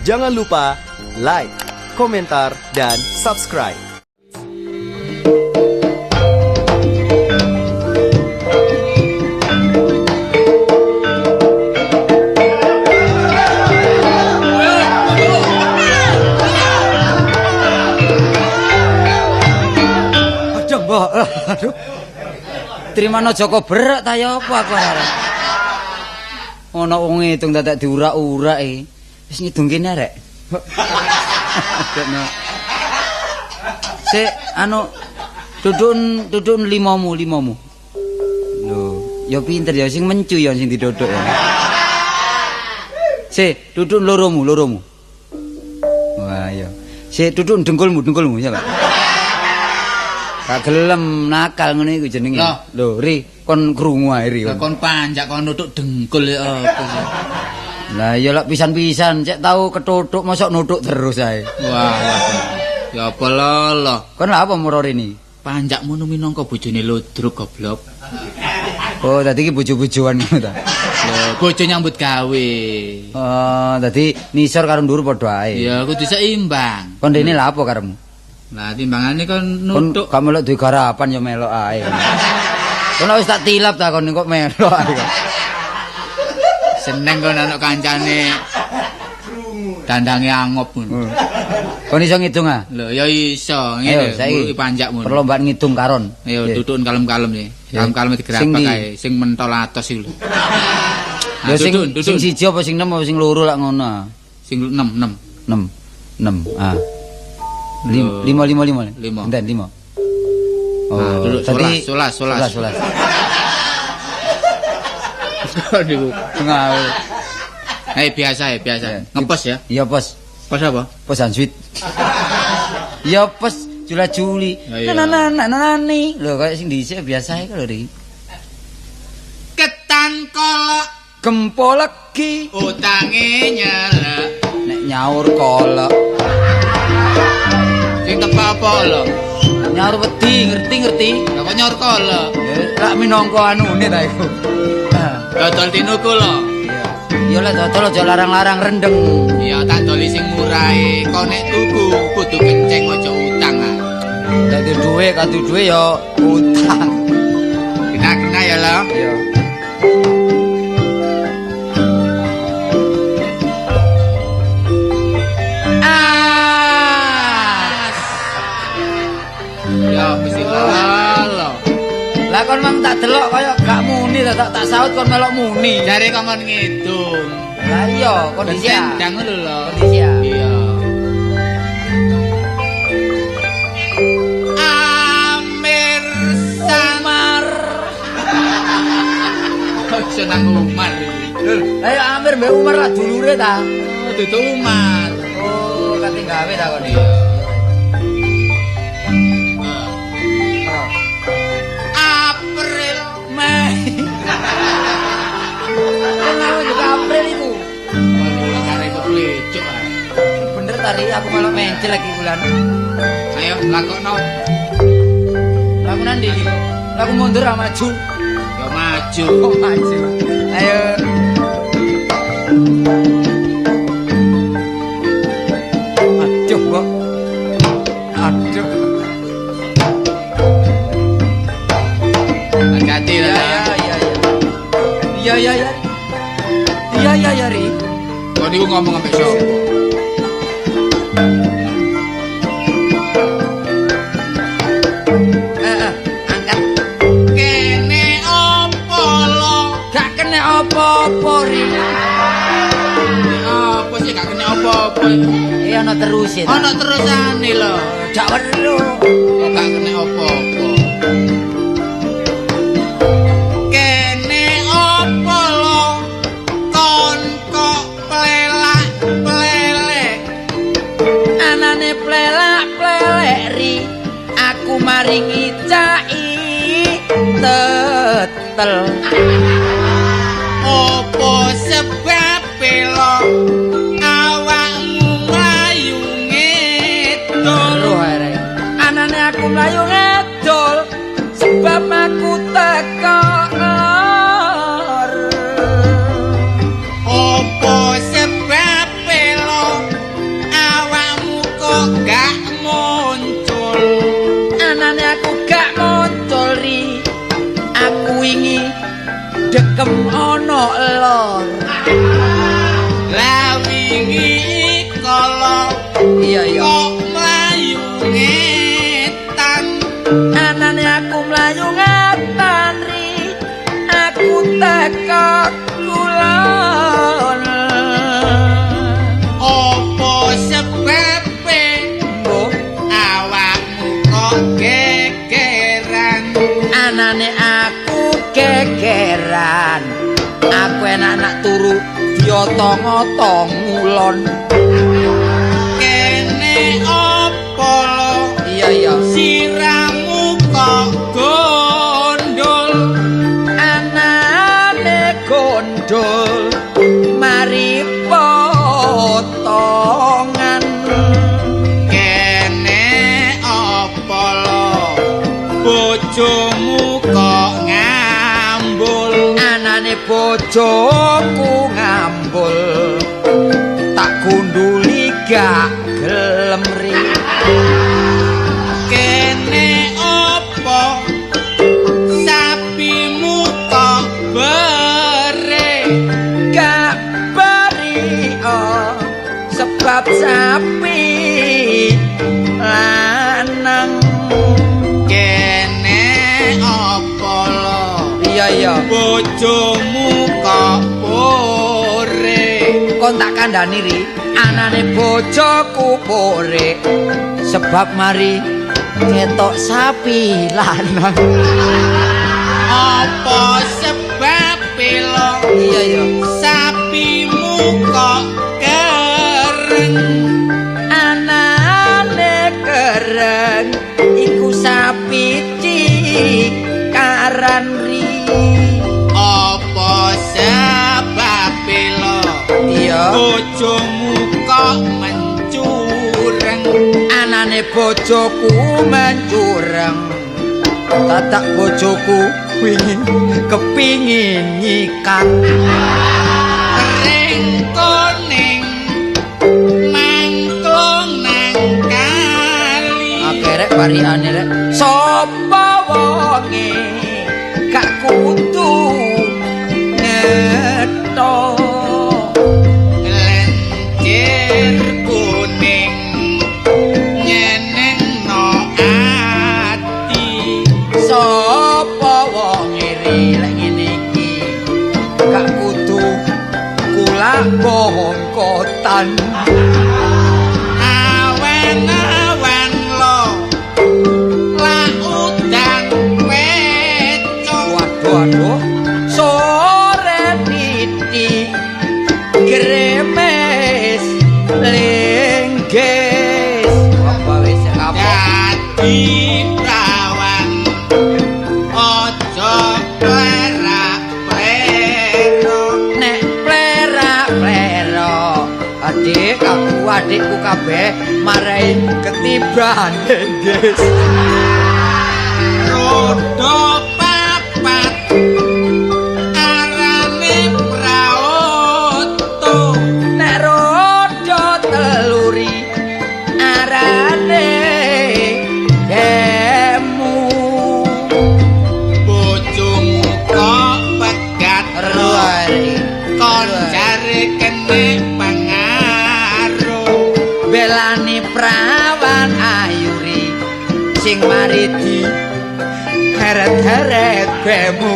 Jangan lupa like, komentar, dan subscribe. Aduh. Trimana Joko berak ta ya apa aku arek. Ana wong ngitung dadak diurak-urak e. Wis ngidung kene arek. Sik anu duduk limomu. Lho, ya pinter ya sing mencu ya sing didodok ya. Sik duduk loromu. Wah iya. Sik duduk dengkulmu ya, Pak. Gak gelem nakal ngene iku jenenge. Lho, Ri, kon krungu ae Ri. Lah kon panjak kon nutuk dengkul ya apa sih? Lah ya lek pisan-pisan cek tau ketutuk mosok nutuk terus ae. Wah. Ya apa lho. Kon lha apa moro rene? Panjak ngono minangka bojone Ludruk goblok. Oh, dadi iki bojo-bojoan ngono ta. Lho, bojo nyambut gawe. Oh, dadi nisor karo ndur padha ae. Ya kudu seimbang. Kon rene lha apa karemu? Lah timbangane kon Kon nutuk. gak melok duwe garapan ya melok ae. Kon wis tak tilap ta kon kok melok ae. Seneng kon anak kancane. Dandange angop ngono. Kon iso ngitung ah? Lho ya iso ngene iki panjak ngono. Perlombaan ngitung karon. Ayo duduk kalem-kalem iki. Kalem-kalem digerabak kae sing mentol atos iki lho. Ya sing siji apa sing 6 apa sing loro lak ngono. Sing 6. 6. Ah. 5. Enten 5. Oh, tadi 11. Aduh, tengah. Biasa. Ngepos ya? Iya, pos. Pos apa? Pos Answit. Iya, pos Juli. Nani. Lho kayak sing dhisik biasa ae lho, Ri. Ketan kolok Gempo legi utange nyelek. nek nyaur kolok. Sing tepak apa lho? Nyaur wedi, ngerti? Lah kok nyaur kolok? Lak minangka anune ta iku. Dodol tinuku lho. Iya lah dodol aja larang-larang rendeng. Iya tak doli sing murahe. Kok nek tuku kudu kenceng aja utang ah. Dadi kadu duwe ya utang. Kena ya lho. Iya. Ya mesti lho. Lah kon mang tak delok kaya gak muni tak saut kon melok muni. Jare kok kon ngidung. Lah iya kondisi Dang ngono lho. Kondisi ya. Iya. Amir Samar. Aja nang Umar. Lah ya Amir mbek Umar lah dulure ta. Dudu Umar. Oh, kate gawe ta kon. April, Mei. Kenapa juga April iku? kare kok lecuk ae. Bener tari aku malah mencel lagi bulan. Ayo lakokno. Laku nanti iki. Laku mundur ah maju. Ya maju. Oh, maju. Ayo. Aduh, kok. Aduh. Hati-hati lah. Iya, Ri. Kok niku ngomong ambek sapa? Angkat. Kene opo lo? Gak kena apa-apa, Ri. Apa sih gak kena apa-apa? Ana terusin. Ana terusane lho. Gak weruh. Kok gak kena apa-apa? Kene opo lo? Kon kok plelak-plelek. Anane plelak-plelek, Ri. Aku maringi cai tetel. Opo sebab lo awakmu mlayu ngedol? Anane aku mlayu ngedol sebab aku teko lor. Opo sebab lo wingi dekem ana lor. Lah wingi kala Iya iya. kok mlayu ngetan. Anane aku mlayu ngatan ri. Aku teka kulon. Apa sebebe Mbok awakmu kok gegeran? anane aku gegeran. Aku enak turu diotong-otong ngulon. Kene apa lo? Iya iya. Siramu kok gondol? Anane gondol mari potongan. Kene apa lo? Bojomu kok ngambul? Anane bojoku ngambul. Tak gunduli gak gelem ri. Kene apa? Sapimu kok bere? Gak beri sebab sapi lanang. Kene apa lo? Iya iya. Bojomu kok pore? Kon tak kandhani ri, anane bojoku pore. Sebab mari ketok sapi lanang. Apa sebab lo? Iya iya. Sapimu kok kereng? Anane kereng iku sapi cikaran ri. Apa sebab lo? Iya. Bojomu kok mencureng? Anane bojoku mencureng. Tatak bojoku wingin kepingin nyikat. Kering kuning mangklung nang kali. Akhirnya variane rek. Sopo wonge gak kudu ngetho. Lenjer kuning nyenengno ati. Sopo wonge rilek ngene iki gak kudu kula bongkotan. Awen-awen lo la udan pecok. Waduh aduh sore titik gremes lengges. Apa wis kapok? Dadi prawan ojo plerak-plero. Nek plerak-plero adik aku adikku kabeh marai ketiban lengges. Rodo papat arane praoto. Nek rodo teluri arane demu. Bojomu kok pegat Ruari kon jare kene pengaruh. belani prawan ayuri sing mari di heret-heret bemu.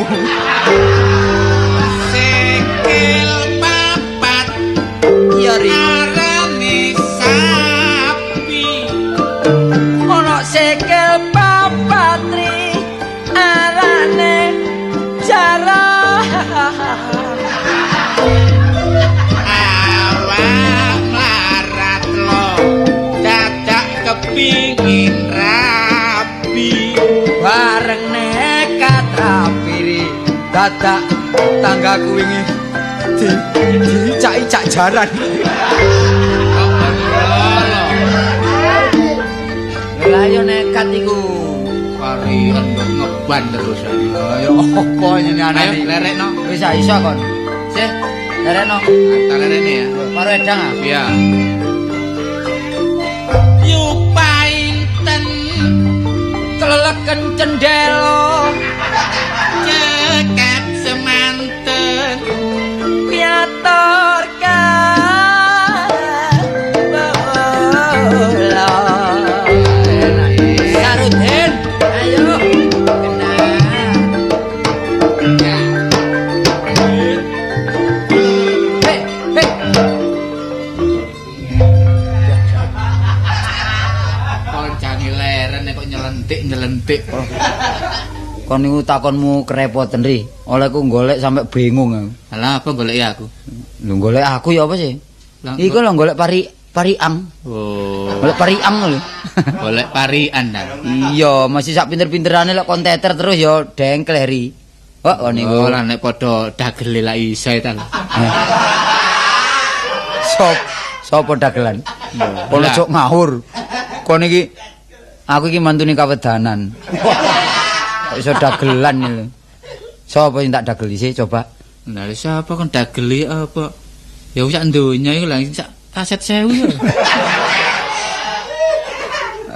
Sikil papat Ya ri arane sapi. ono sikil papat ri arane jarah. Awak melarat lo dadak kepingin rapi. Bareng nekat rapiri dadak tanggaku wingi dicak-cak jaran. Lah yo nekat iku. Karian kok ngeban terus. Ayo opo nyenengane. Ayo lerekno. Wis iso kon. Sih, lerekno. Tangan ini ya. Karo edang ah. Iya. Yupainten Keleleken cendelo. cek Liyane kok nyelentik. Kon niku takonmu kerepoten ri. Oleh ku golek sampe bingung aku. Alah apa golek aku? Lho golek aku ya apa sih? Lah, Iku lho golek pariang. Oh, Golek pariang lho. golek parian ta. Iya, masih sak pinter-pinterane lek kon teter terus ya dengkel ri. Kok kon niku. Oh, lah nek padha dagel lak iso ta. Sopo dagelan? Kon ojo ngawur. Kon iki aku iki mantune kawedanan. Kok iso dagelan iki lho. Sopo sing tak dageli sih coba? Lah siapa kon dageli apa? Ya wis sak donya iku lah sak kaset 1000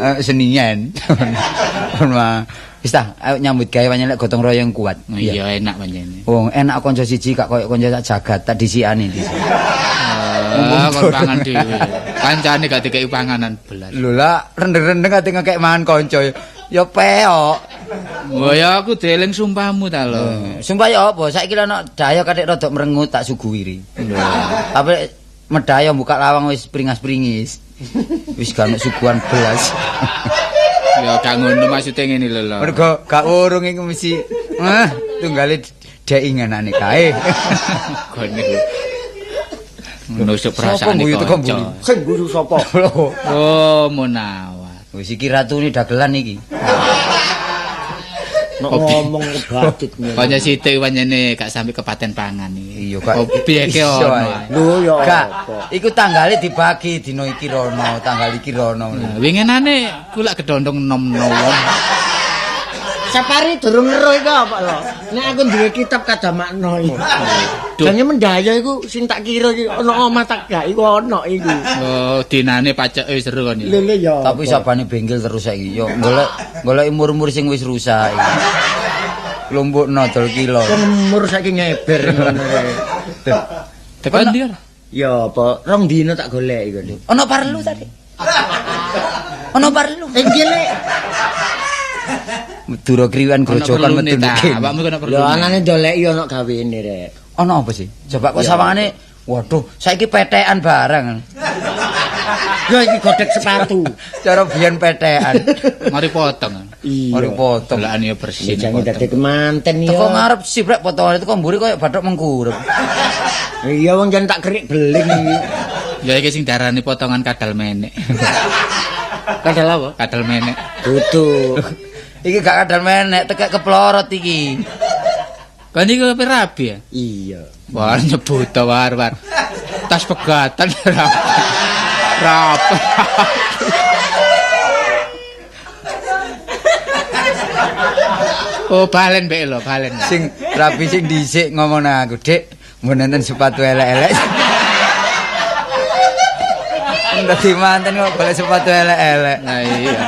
ya. Senian. Kon mah wis ta, ayo nyambut gawe wanyelek gotong royong kuat. Iya enak pancene. Wong enak kanca siji gak koyo kanca sak jagat tak disikane dhisik. Kon pangan dhewe. Kancane gak dikeki panganan belas. Lho lah rendeng-rendeng ate ngekek mangan kanca ya peok. Oh ya aku deleng sumpahmu ta lho. Sumpah ya apa? Saiki lho ana daya kathik rada merengut tak suguhi ri. Tapi medaya buka lawang wis pringas-pringis. Wis gak ono suguhan belas. Ya gak ngono maksude ngene lho. Mergo gak urung iku mesti tunggale dek inganane kae. Gone nusuk perasaan iki. Sing guyu sapa? Oh, Munawar. Wis iki ratune dagelan iki. Nek ngomong kebatit. Kaya sithik pancene gak sampe kepaten pangan iki. Iya gak. Piye ke ono. Lho ya Gak, apa? iku tanggale dibagi dina iki rono, tanggal iki rono. Winginane ku lak gedondong nom-nom. Sapari durung ngero iku apa lho. Nek aku duwe kitab kadamakno iki. Jane mendaya iku sing tak kira iki ana omah tak gak iku ana iku. Oh, dinane paceke wis seru kon iki. Lho ya. Tapi sabane bengkel terus saiki. Yo golek umur-umur sing wis rusak iki. Lumbukno dol kilo. Umur saiki ngeber ngono kae. Tekan ndi ora? Ya apa, 2 dina tak golek iku. Ono parlu tadi. Ono parlu. Engkile Dura kriwan grojokan metu niki. Awakmu kena perlu. ya anane doleki ana gawene rek. Ono apa sih? Coba kok sawangane waduh, saiki petekan barang. Ya iki godhek sepatu. Cara biyen petekan. Mari potong. Iya. Mari potong. Delokane ya bersih. Jangan dadi kemanten ya. Teko ngarep sibrek potongane teko mburi koyo bathok mengkurep. Iya wong jan tak kerik beling iki. Ya iki sing darani potongan kadal menek. Kadal apa? Kadal menek. Dudu. Iki gak kadal menek, tekek keplorot iki. Kan iki kowe rabi ya? Iya. Wah nyebut ta war-war. Tas pegatan rapi. Oh balen mbek lho, balen. Sing rapi sing dhisik ngomong nang aku, Dik, mun enten sepatu elek-elek. Dadi manten kok golek sepatu elek-elek. Nah iya.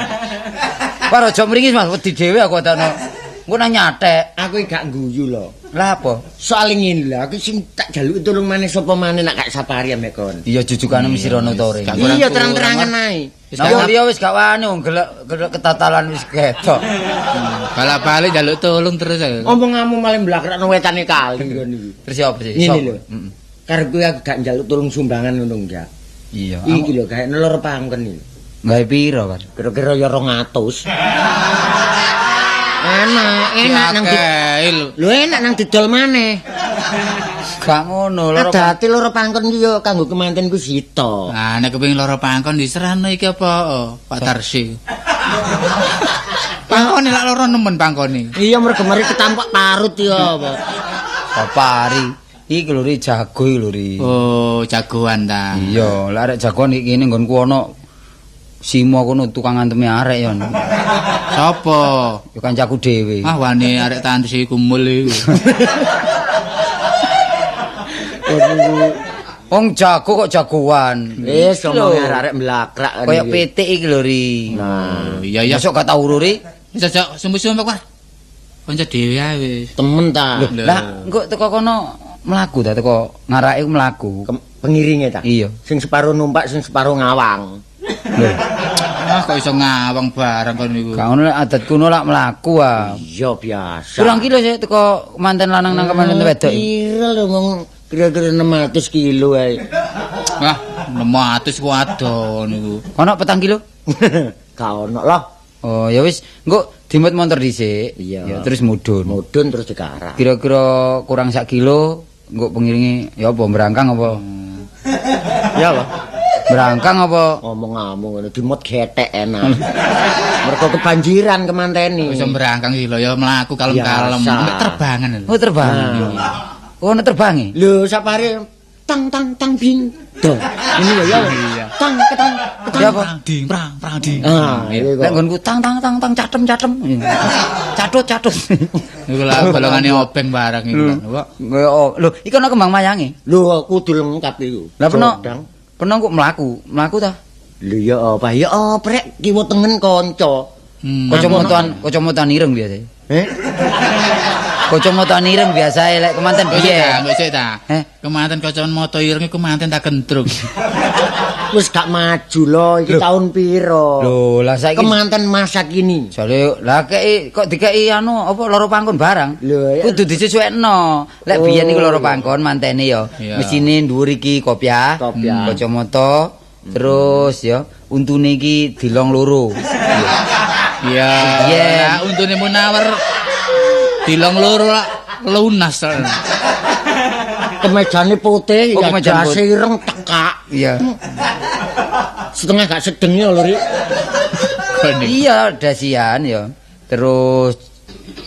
Par aja mringis Mas, wedi dhewe aku takno. Engko nang nyatek. Aku iki gak guyu lho. Lah apa? Soal ngene lho, aku sing tak jaluki tulung maneh sapa maneh nak gak sapari ambek kon. Iya jujukane mesti rono to rene. Iya terang-terangan ae. Nah, dia wis gak wani wong gelek ketatalan wis ketok. Balak-balik njaluk tolong terus ae. Omonganmu malah mblakrakno wetane kali kon iki. Terus apa sih? Ngene Sopo? lho. Karepku aku gak njaluk tulung sumbangan ngono enggak. Iya. Iki lho gawe loro pangken iki. Gawe piro, Kan? Kira-kira ya 200. Enak nang lho enak nang didol maneh. Gak ngono, loro. Adate loro pangkon iki ya kanggo kemantenku sito. Nah, nek kepengin loro pangkon diserahno iki apa? Oh, Pak Tarsi. Pangkone lak loro nemen pangkone. Iya mergo mari ketampak parut ya apa. Papari. Iki lho ri jago iki lho ri. Oh, jagoan ta. Iya, lek arek jagoan iki kene nggonku ana Simo kono tukang anteme arek ya. Sopo? Ya kancaku dhewe. Ah wani arek tandesi kumul iku. Wong jago kok jagoan. Wis ngomong arek mlakrak. Kayak pitik iki lho ri. Nah, iya ya. Masuk gak tau ri. Wis aja sumpah-sumpah kok. Kanca dhewe ae wis. Temen ta. Lah, engko teko kono mlaku ta teko ngarake mlaku. Pengiringe ta? Iya. Sing separuh numpak, sing separuh ngawang. Lho, Ah kok iso ngawang barang kon niku. gak ono lek adat kuno lak mlaku ah. Iya biasa. Pirang kilo sih teko manten lanang nang kemanten wedok. Kira lho wong kira-kira 600 kilo ae. Wah, 600 ku ado niku. Ono 4 kilo? Gak ono lah. Oh, ya wis, engko dimut montor dhisik. Iya. Ya terus mudhun. Mudhun terus dikarak. Kira-kira kurang 1 kilo, engko pengiringi ya apa berangkang apa? Ya apa? Berangkang apa? Ngomong-ngomong ngono dimut getek enak. Mergo kebanjiran kemanteni. Wis berangkang sih lho ya mlaku kalem-kalem. Biasa. Mek terbangan lho. Oh, terbang. Oh, ana terbange. Lho sapare tang tang tang bing. Dong. Ini lho ya. Iya. Tang ketang Ya apa? Prang ding. Ah, iki Lek kok. nggonku tang catem. Catut. Iku lah golongane obeng barang iku kan. Wah, Lho, iki ana kembang mayange. Lho kudu lengkap iku. Lah Jodang. peno kok mlaku ta? Lho ya apa? Ya oprek kiwa tengen kanca. Kacamataan ireng biasa. Eh? Kacamataan ireng biasa lek kemanten piye? Wis ta. Kemanten kocoan moto ireng iku manten tak kentrung. Wis gak maju lho, iki taun piro? Lho, lah saiki Kemanten masa kini. jale lah kok dikeki anu apa loro pangkon barang. Lho, ya. Kudu disesuaikno. Lek Oh, biyen iku loro pangkon mantene ya. Iya. Mesine dhuwur iki kopiah, Kopiah. kacamata, terus ya untune iki dilong loro. Iya. Iya. Lah untune Munawar dilong loro lah lunas. Kemejane putih, Oh, ya kemejane jase ireng tekak. Iya. Setengah gak sedeng ya lho, Rik. Iya, dasian ya. Terus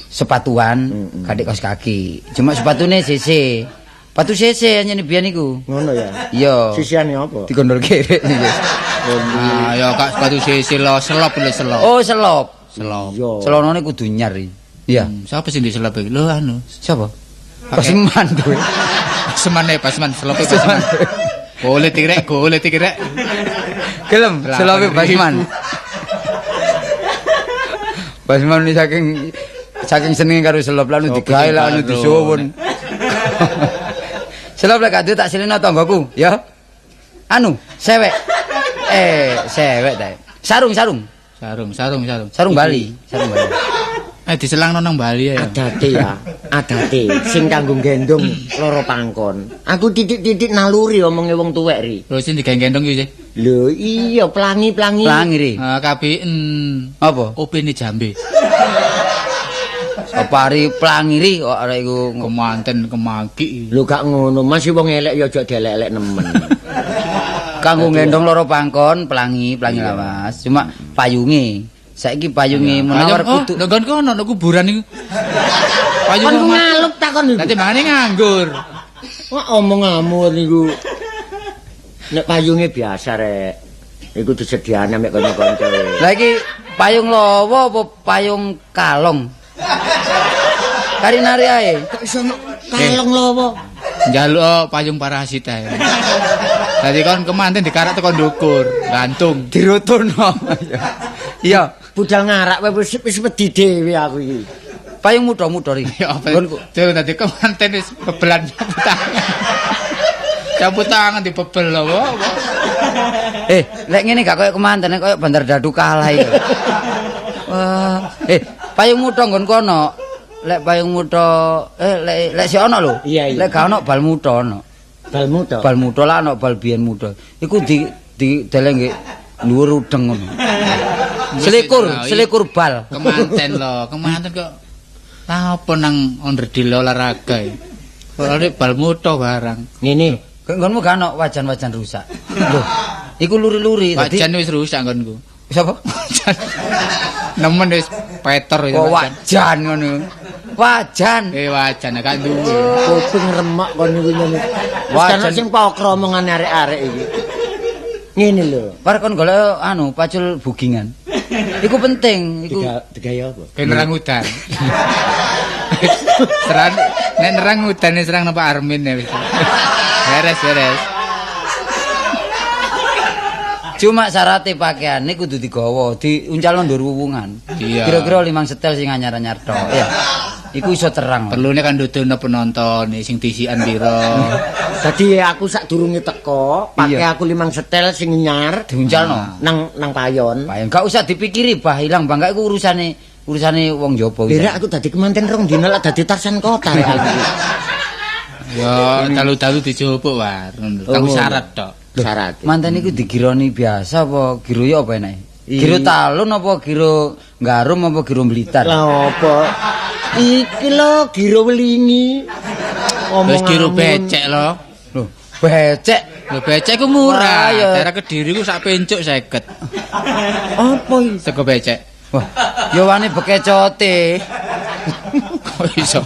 sepatuan, kadek kaos kaki. Cuma sepatune CC. Sepatu CC hanya biyen iku. Ngono ya. Iya. Sisiane apa? Digondol kere. Ah, ya kak sepatu sisi lo selop lho selop. Oh, selop. Selop. Iya. Celonane kudu nyari. Iya. Siapa sing diselop iki? Lho anu. Siapa? Pakai- Pasiman duwe. Pasman, selope pasman. Golek tirek. Gelem, Lah, selope Pak Pasiman. Pasiman ini saking senenge karo selop lan Selop digawe iki lan baru. disuwun. Selop lek kadhe tak silino tanggoku, ya. Anu, sewek. Sewek ta. Sarung. Sarung Bali. Diselangno nang Bali ya. Adate ya, adate sing kanggo gendong loro pangkon. Aku titik-titik naluri omonge wong tuwek ri. Lho sing digendong iki sih. Lho iya pelangi-pelangi. Pelangi ri. KPN Apa? opene jambe. Opari pelangi ri kok arek iku Kemanten kemaki. Lho gak ngono, masih wong elek ya aja delek-elek nemen. kanggo ngendong loro pangkon pelangi lawas. Cuma payunge. Saiki payunge Munawar kudu. Lho kon kono nang kuburan iku. Payung Kon ngalup takon iku. Nanti mangane nganggur. Wah omong-omong niku. Nek payunge biasa rek. Iku disediane mek kanca-kanca. Lah iki payung lawa apa payung kalong? Kari nari ae. Kok iso kalong lowo. Njaluk payung parasit ae. Dadi kon kemanten dikarak teko ndukur, gantung. Dirutuno. Iya, Budal ngarak wis wedi dhewe aku iki. payung muda-muda ri. Ya apa? Dadi kemanten wis bebelan cabut tangan. Cabut tangan dibebel lho. Lek ngene gak koyo kemanten, koyo Bandar Dadu kalah iki. Wah, payung muda nggon kono. Lek payung muda, lek si ono lho. Iya, iya. Lek gak ono bal muda ono. Balmu to. Bal muda lah ono bal biyen muda. Iku di deleng nggih dhuwur udeng ngono. Selikur bal. Kemanten kok. Lah apa nang onderdil olahraga ya? Ora bal muto barang. Ngene. Nggonmu gak ono wajan-wajan rusak. Lho, iku luri-luri. Wajan wis rusak nggonku. Sapa? Nemen wis peter ya Oh, wajan ngono. Wajan. Wajan gak duwe. Kuping remak kon niku nyene. Wajan. Wajan sing pokro omongane arek-arek iki. Ngene lho. Par kon golek pacul bugingan. Iku penting, iku Digaya apa? Ben nerang udan. Serang nek nerang udan serang napa Armin ya wis. Beres. cuma syaratnya pakaian ini kudu digawa, diuncalno ndur wuwungan. Iya. Kira-kira 5 setel sing anyar-anyar tok. Ya. Iku iso terang. Perlune kan dudono penonton sing disikan pira. Dadi aku sak durunge teko, pakai Iya. aku 5 setel sing nyar Diuncalno. nang payon. Payon gak usah dipikiri bah ilang bang, gak iku urusane wong jaba. Berak aku dadi kemanten rong dina lak dadi Tarsan kota rek aku. Ya, dalu-dalu dijupuk war. Kang syarat tok. Syarat. Manten iku digironi biasa apa giroyo apa enak? Giro Talun apa giro Garum apa giro Blitar? Lah apa? Iki lho giro welingi. Wis giro becek lho. Loh, becek. Lho becek ku murah. Wah, ya. Daerah Kediri ku sak pencuk 50. Apa iki? Sego becek. Wah, yo wani bekecote. Kok iso?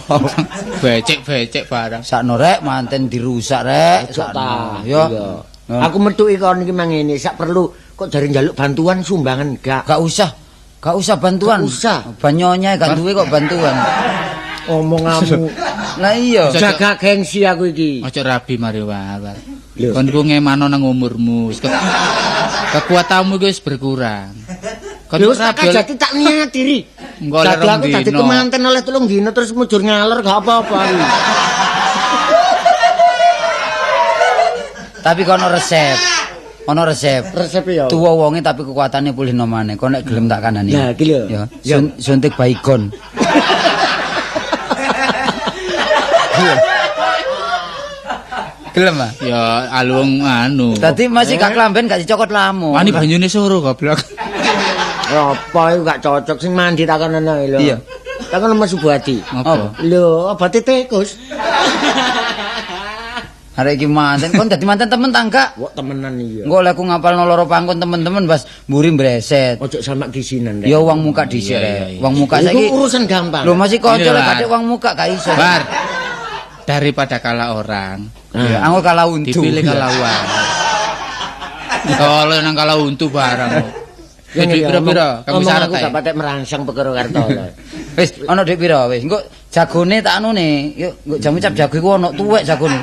Becek-becek barang. Sakno rek manten dirusak rek. Cok ta. Yo. Iya. Aku metuki kon iki mang ngene, sak perlu kok jare njaluk bantuan sumbangan gak. Gak usah. Gak usah bantuan. Gak usah. Banyonya gak duwe kok bantuan. Omonganmu. Lah iya. Jaga gengsi aku iki. Ojo rabi mari wae. Lho. Kon ku ngemano nang umurmu. Kekuatanmu iku wis berkurang. Kon Lho tak jati tak niat diri. Engko Dadi aku dadi dino. kemanten oleh 3 dino terus mujur ngalor gak apa-apa aku. Tapi kono resep. Ono resep. Resep ya. Tuwa wonge tapi kekuatannya pulih no maneh. Kok nek gelem tak kanani. Lah iki lho. Ya, suntik baygon. Gelem ah. Ya alung anu. Dadi masih gak klamben gak dicokot lamu. Wani banyune suruh goblok. Apa iku gak cocok sing mandi takonane lho. Iya. Takon Mas Subadi. Apa? Lho, obate tikus. Arek iki manten kon dadi manten temen tangga. Kok temenan iya. Engko lek aku ngapalno loro pangkon temen-temen pas mburi mbreset. Ojo sama kisinan. Ya wong muka dhisik rek. Wong muka Iku saiki urusan gampang. lho masih kanca Ini lek lah. kadek wong muka gak iso. Bar. Daripada kalah orang, Ya, anggo kalah untu. dipilih kalah uang. Kalau nang kalah untu barang. Ya, Duit ya, pira-pira? Kamu ngomong syarat aku gak patek merangsang perkara karto. Wis ana dhek pira wis. Engko jagone tak anune. Yuk, engko jamu cap jago iku ana tuwek jagone.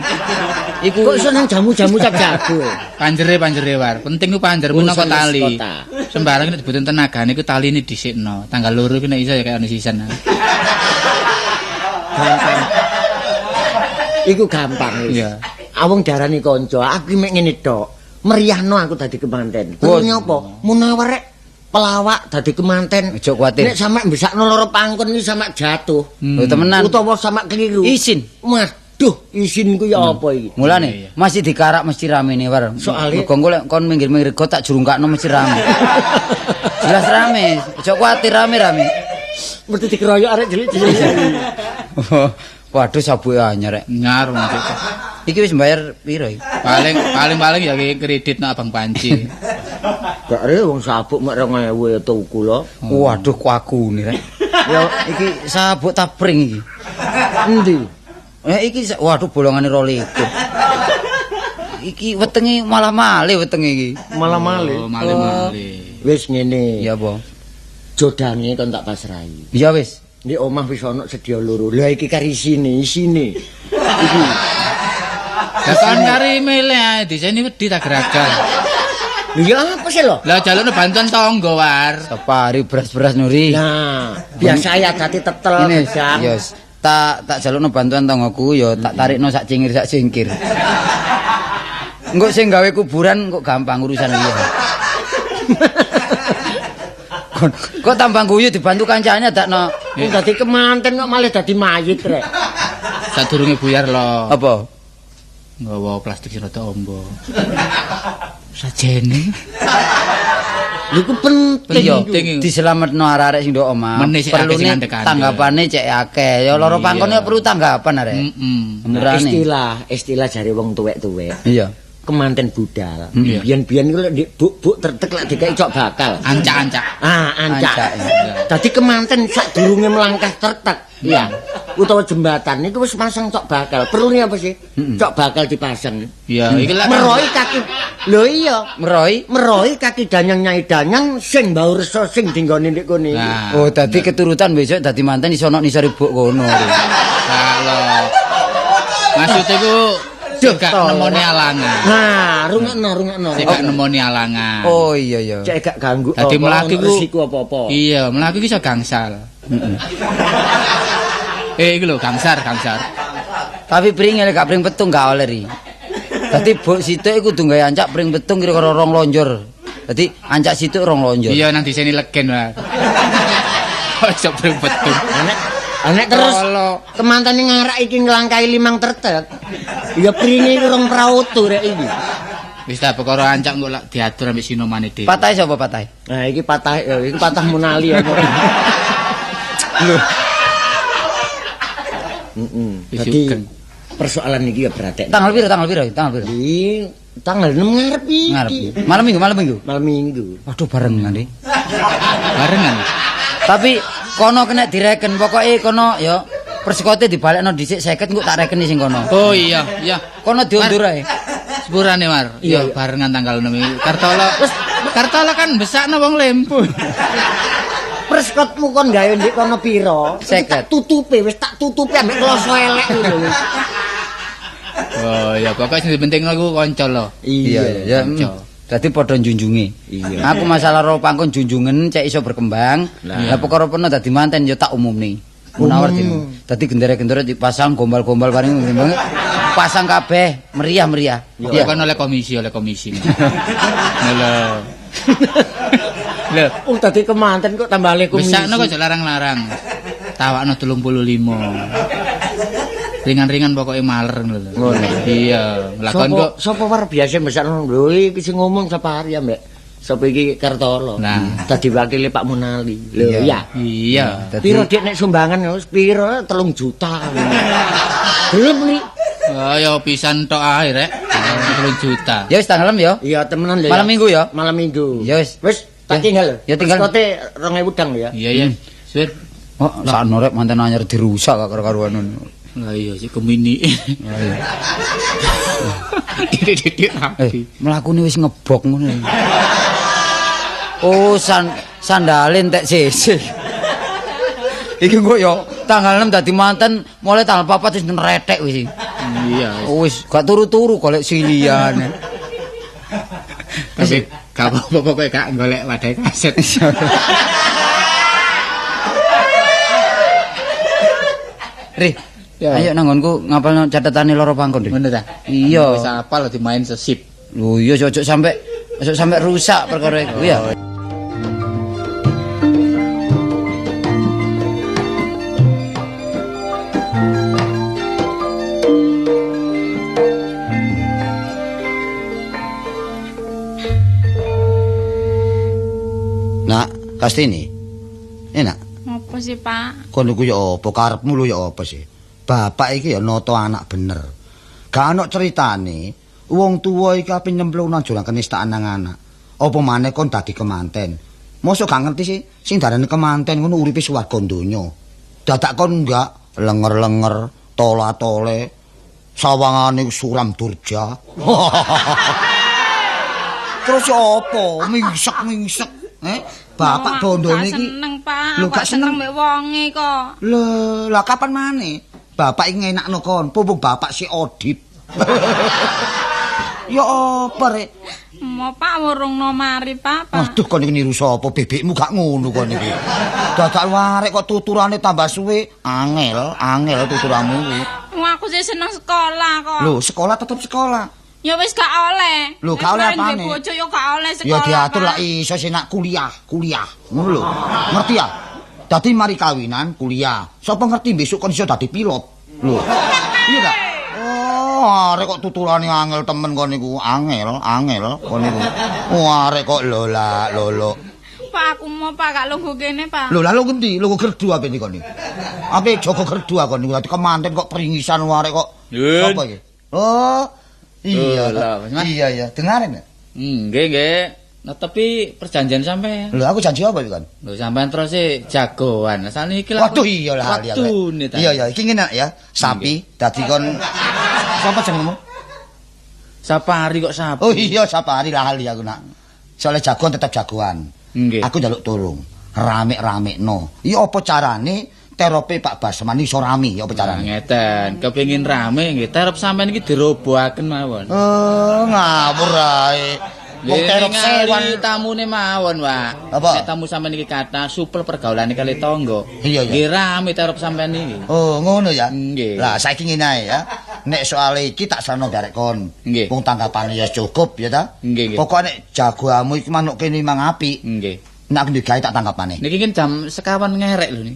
Iku Kok iso nang jamu-jamu cap jago. Panjere war. Penting ku panjer Urusan menapa tali. kota. Sembarang nek dibutuhin tenagane ku taline dhisikno. Tanggal 2 ku nek iso ya kaya ono sisan. Gampang. Iku gampang wis. Iya. Awong darani kanca, aku mek ngene tok. Meriahno aku dadi kemanten. Terus apa? Munawar rek pelawak dadi kemanten. Ojo kuwatir. Nek sampe mbesakno loro pangkon iki sampe jatuh. lho temenan. Utawa sampe keliru. Isin. Waduh, isin ku ya apa iki? Mulane masih dikarak mesti ramene war. Soale- Muga engko lek kon minggir-minggir got tak jurungkakno mesti rame. Jelas rame. Ojo kuwatir rame-rame. Mesti dikeroyok arek jelik-jelik. Waduh sabuke anyar rek. Nyar mesti. Iki wis mbayar piro iki? Paling ya kredit nang Abang Panci. Gak re wong sabuk mek 2000 ya tuku lho. Waduh kuakune rek. Ya iki sabuk tapring iki. Endi? Iki waduh bolongane 2 likur. Iki wetenge malah malih wetenge iki. Malah malih. Oh, malih-malih. Wis ngene. Ya apa? Jodange kon tak pasrahi. Ya wis. Di omah wis ana sedia loro. Lah iki kari isine. Iki. Lah kan kari milih ae diseni wedi tak geragal. Lho ya apa sih lho? Lah jalukne bantuan tangga war. Separi beras-beras Nuri. Nah, biasa ya dadi tetel Ini gedang. yes. Tak jalukno bantuan tanggoku ya tak tarikno sak cingkir. Engko sing gawe kuburan kok gampang urusan iki. Kok tambang guyu dibantu kancane dakno. Wong dadi kemanten kok malah dadi mayit rek. Sadurunge buyar lho. Apa? Nggawa plastik sing rada ombo. Sajene. Lha iku penting. Iya, Penting. diselametno arek-arek sing ndok omah. Meneh sing akeh sing Perlune ngandek-andek. tanggapane cek akeh. Ya loro Iya. pangkon ya perlu tanggapan arek. Murane. Istilah jare wong tuwek-tuwek. Iya. Kemanten budal. Iya. Biyen-biyen iku lek buk-buk tertek lek dikai cok bakal. Ancak-ancak. Ancak. Ancak, iya. Dadi kemanten sadurunge melangkah tertek. Iya. Utawa jembatan niku wis pasang cok bakal. Perlune apa sih? Cok bakal dipasang. Ya, iki lek Meroi kaki. Lho iya. Meroi. Kaki danyang nyai danyang sing mbau reso sing dinggone nek kene. Nah, Oh, dadi keturutan besok dadi manten iso ono nisari buk kono. kalau maksud iku gak nemoni alangan. Nah, rungokno. Sing gak nemoni alangan. Oh iya iya. Cek gak ganggu. Dadi mlaku ono ku resiko apa-apa. Iya, mlaku iki iso gangsal. Iki lho gangsar. Tapi pring lek gak pring petung gak oleh ri. Dadi buk situk iku kudu gawe ancak pring petung kira-kira 2 lonjor. Dadi ancak situk 2 lonjor. Iya nang diseni legen wae. Kok iso betul. Nek terus Kalau- kemantane ngarak iki nglangkai 5 tertek. Ya pringe iki 2 prautu rek iki. Wis ta perkara ancak kok lak diatur ambek sinomane dhewe. Patah sapa patah? Nah, iki patah Munali ya. Lho, Jadi persoalan iki ya berat. tanggal piro? Tanggal piro? Iki tanggal 6 ngarep iki. Ngarep. Malam Minggu. Malam Minggu. Waduh barengan iki. Barengan. Tapi kono kena direken, pokoke kono ya persikote dibalekno dhisik 50 engko tak rekeni sing kono. Oh iya. Kono diundur ae. Sepurane Mar. Iya. Iya barengan tanggal 6 iki. Kartola kan besakno wong lempu. Persekotmu kon gawe ndek kono piro? 50. Tak tutupi, wis tak tutupi ambek kloso elek lho. Oh ya pokoknya sing penting iku kanca lo. Ya. Kanca. Dadi padha njunjungi. Iya. Aku masalah ro pangkon junjungen cek iso berkembang. Lah perkara peno dadi manten ya tak umumne. Munawar dino. Dadi gendera-gendera dipasang gombal-gombal bareng pasang kabeh meriah-meriah. Ya kan oleh komisi. Lho. Lho, Tadi kemanten kok tambah le komisi. besakno kok aja larang-larang. Tawakno 35. Ringan-ringan pokoknya maler lho. Iya, lakon kok Sopo war biasa besakno lho iki sing ngomong sapa hari ya, Mbak. Sapa iki Kartolo. Nah. Dadi wakile Pak Munali. Lho ya. Iya. Piro dik nek sumbangan wis piro 3 juta. Belum nih. Oh, ya pisan tok ae rek. 3 juta. Ya wis tanggal 6 ya. Iya temenan lho. Malam Minggu ya. Malam Minggu. Ya wis. Wis tak Ya. tinggal. Ya, tinggal. Persekote 2000 dang ya. Iya. Suwir. Oh, sakno rek manten anyar dirusak karo karuan ngono. Lah iya sik kemini. Titik-titik rapi. Mlakune wis ngebok ngono. Oh, sandale entek sisih. Iki kok ya tanggal 6 dadi manten, mulai tanggal 4 wis neretek wis. Iya. Oh, wis gak turu-turu golek silian. Tapi gak apa-apa pokoke gak golek wadah kaset. Ri, Ya. ayo nanggonku ngapalno catetane loro pangkon, Ri. Ngono ta? Iya. Wis apal dimain sesip. Lho iya ojo sampe rusak perkara iku ya. Nak, Kastini. Enak. Apa sih, Pak? Kon iku ya apa karepmu lho ya apa sih? Bapak iki ya noto anak bener. Gak ana critane wong tuwa iki ape nyemplung nang jurang kenistaan nang anak. Apa maneh kon dadi kemanten. Mosok gak ngerti sih sing darane kemanten ngono uripe swarga donya. Dadak kon enggak lenger-lenger, tola-tole, sawangane suram durja. Terus apa? Mingsek-mingsek. Bapak bondone iki seneng, Pak. Lho, gak seneng mbek wonge kok. lah kapan maneh? Bapak iki ngenakno kon, pumpung bapak si Odip. Ya apa rek? Mau Pak wurungno mari, Pak. Aduh kon iki niru sapa? Bebekmu gak ngono kon iki. Dadak warek kok tuturane tambah suwe, angel tuturanmu iki. Wah, aku sih seneng sekolah kok. Lho, sekolah tetep sekolah. Ya wis gak oleh. Lho, gak oleh apane? Bojo ya gak oleh sekolah. Ya diatur Pak. lah iso sih nak kuliah. Ngono lho. Ngerti ya? Dadi mari kawinan, kuliah. Sapa ngerti besok kon iso dadi pilot. Lho. Iya ta? Oh, arek kok tuturane angel temen kon niku. Angel kon niku. Oh, arek kok lolo. Pak, aku mau Pak gak lungguh kene, Pak. Lho, lalu ngendi? Lungguh gerdu apa iki kon iki? Ape jaga gerdu kon niku. Dadi kemanten kok peringisan arek kok. Sapa iki? Oh, iya. lah, Mas. Iya. Dengaren. Nggih. Nah, tapi perjanjian sampean. Lho, aku janji apa iki kon? Lho sampean terus sih jagoan. Asane iki lho. Waduh iya lah ya. Waktune ta. Iya, iki ngene ya. Sapi dadi kon sapa jenengmu? Sapari kok sapi. Oh iya, Sapari lali aku nak. Soale jagoan tetep jagoan. Nggih. Aku njaluk tulung. Rame-ramekno. Iya apa carane terope Pak Basman iso rame ya apa carane? Ngeten, kepengin rame nggih terep sampean iki dirobohaken mawon. Ngawur ae. Wong terop sewan tamune mawon, Pak. Apa? Nek tamu sampean iki kathah supel pergaulane kali tangga. Iya. Nggih rame terep sampean iki. Oh, ngono ya. Nggih. Lah saiki ngene ae ya. Nek soal iki tak sarana garek kon. Nggih. Wong tanggapane ya cukup ya ta? Nggih. Pokoke nek jagoamu iki manuk kene mang apik. Nggih. Nek aku digawe tak tangkap maneh. Niki kan jam sekawan ngerek lho nih.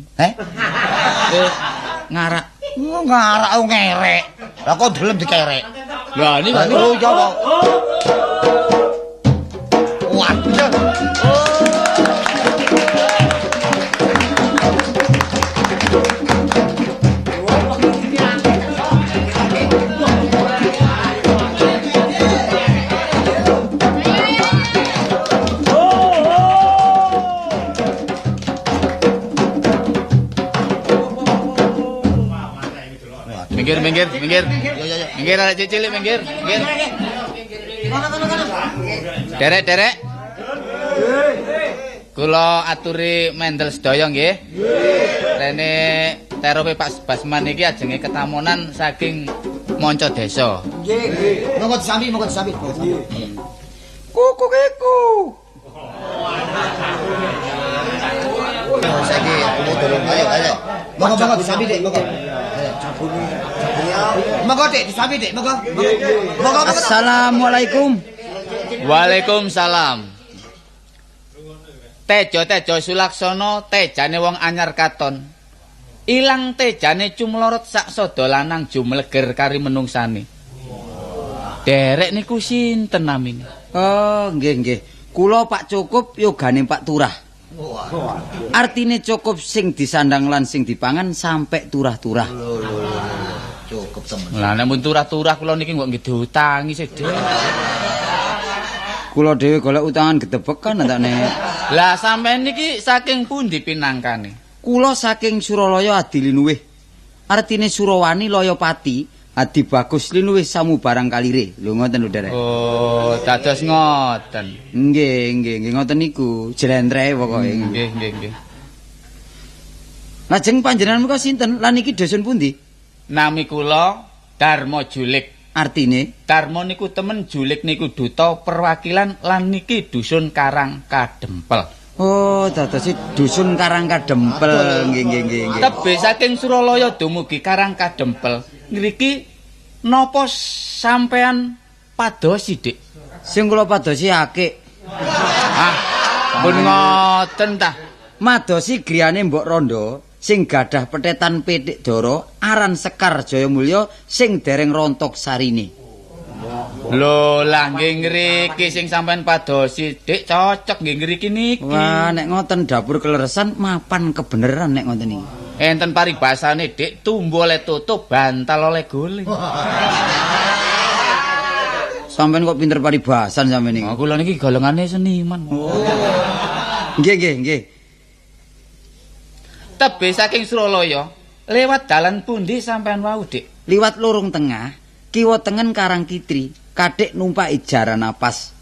Ngarak. Oh, ngarak ngerek. Lah kok delem dikerek. Lah ini Oh, ya kok. minggir. Minggir arek cilik minggir. Derek. Kula aturi mendel sedaya nggih. Rene terope Pak Basman iki ajenge ketamunan saking Monco Desa. Nggih. Monggo disambi. Kuku. Saiki ayo. Monggo disambi, Dik. Monggo, Dik, disambi, Dik. Monggo. Assalamualaikum. Waalaikumsalam. Tejo Sulaksono tejane wong anyar katon. Ilang tejane cumlorot sak sada lanang jumleger kari menungsane. Derek niku sinten namine? Oh, nggih. Kula Pak Cukup yogane Pak Turah. Artine cukup sing disandang lan sing dipangan sampai turah-turah. Cukup temen. Lah nek mun turah-turah kula niki kok nggih diutangi sedhe. Kula dhewe golek utangan gedebekan entane. Lah sampean niki saking pundi pinangkane? Kula saking Suralaya Adilinuwih. Artine Surawani Laya Pati, Adi Bagus Linuwih samubarang kalire. Lho ngoten lho, Derek. Oh, dados ngoten. Nggih, ngoten niku. Jlentreh pokoke. Nggih. Lajeng panjenengan menika sinten? Lan niki dusun pundi? Nami kula Darmo Julik. Artine Darmo niku temen, Julik niku duta perwakilan lan niki dusun Karang Kadempel. oh, dados dusun Karang Kadempel. Nggih. Tebe saking Suralaya dumugi Karang Kadempel. Ngriki napa sampean padosi, Dik? Sing kula padosi akik. Pun ngoten ta. Madosi griyane Mbok Rondo sing gadah petetan Pitik Dara aran Sekar Jayamulya sing dereng rontok sarine. Lho, lah nggih ngriki sing sampean padosi, Dik, cocok nggih ngriki niki. Wah, nek ngoten dapur keleresan mapan kebeneran nek ngoten iki. Enten paribasane, Dik, tumbuh oleh tutup, bantal oleh guling. Sampeyan kok pinter paribasan sampeyan iki. Oh, kula niki golongane seniman. Nggih. Tebe saking Suralaya, lewat dalan pundi sampean wau, Dik? Liwat lorong tengah, kiwa tengen Karang Kitri, kadhik numpaki jaran napas.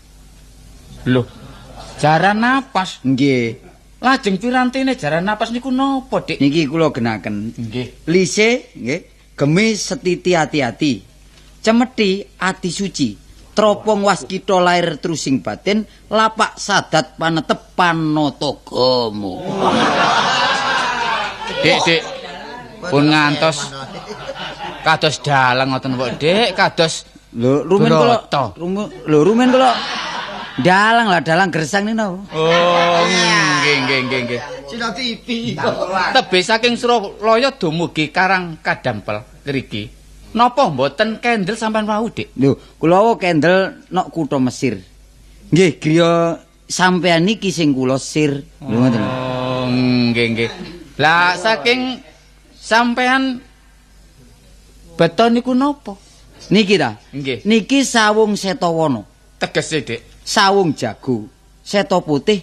Loh, jaran napas. Nggih. Lajeng pirantine jaran napas niku napa, Dik? Niki kula genaken. Nggih. Lise, nggih, gemi setiti ati-ati. Cemeti ati suci. Tropong waskita lair trusing batin, lapak sadat panetep panatagamu. Dik. Pun ngantos kados dalang ngoten kok, Dik, kados Lho, rumen kula. Broto. Rumen kula. Dalang gersang nino. Oh, nggih. Cina TV. Tebe saking Suralaya dumugi Karang Kadempel ngriki. Napa mboten kendel sampean wau, Dik? Lho, kula wau kendel nok kutha Mesir. Nggih, griya sampeyan niki sing kula sir. Lho ngoten. Oh, nggih. Lah saking sampean beton niku napa? Niki ta? Nggih. Niki sawung setawana. Tegese, Dik. Sawung jago. Seta putih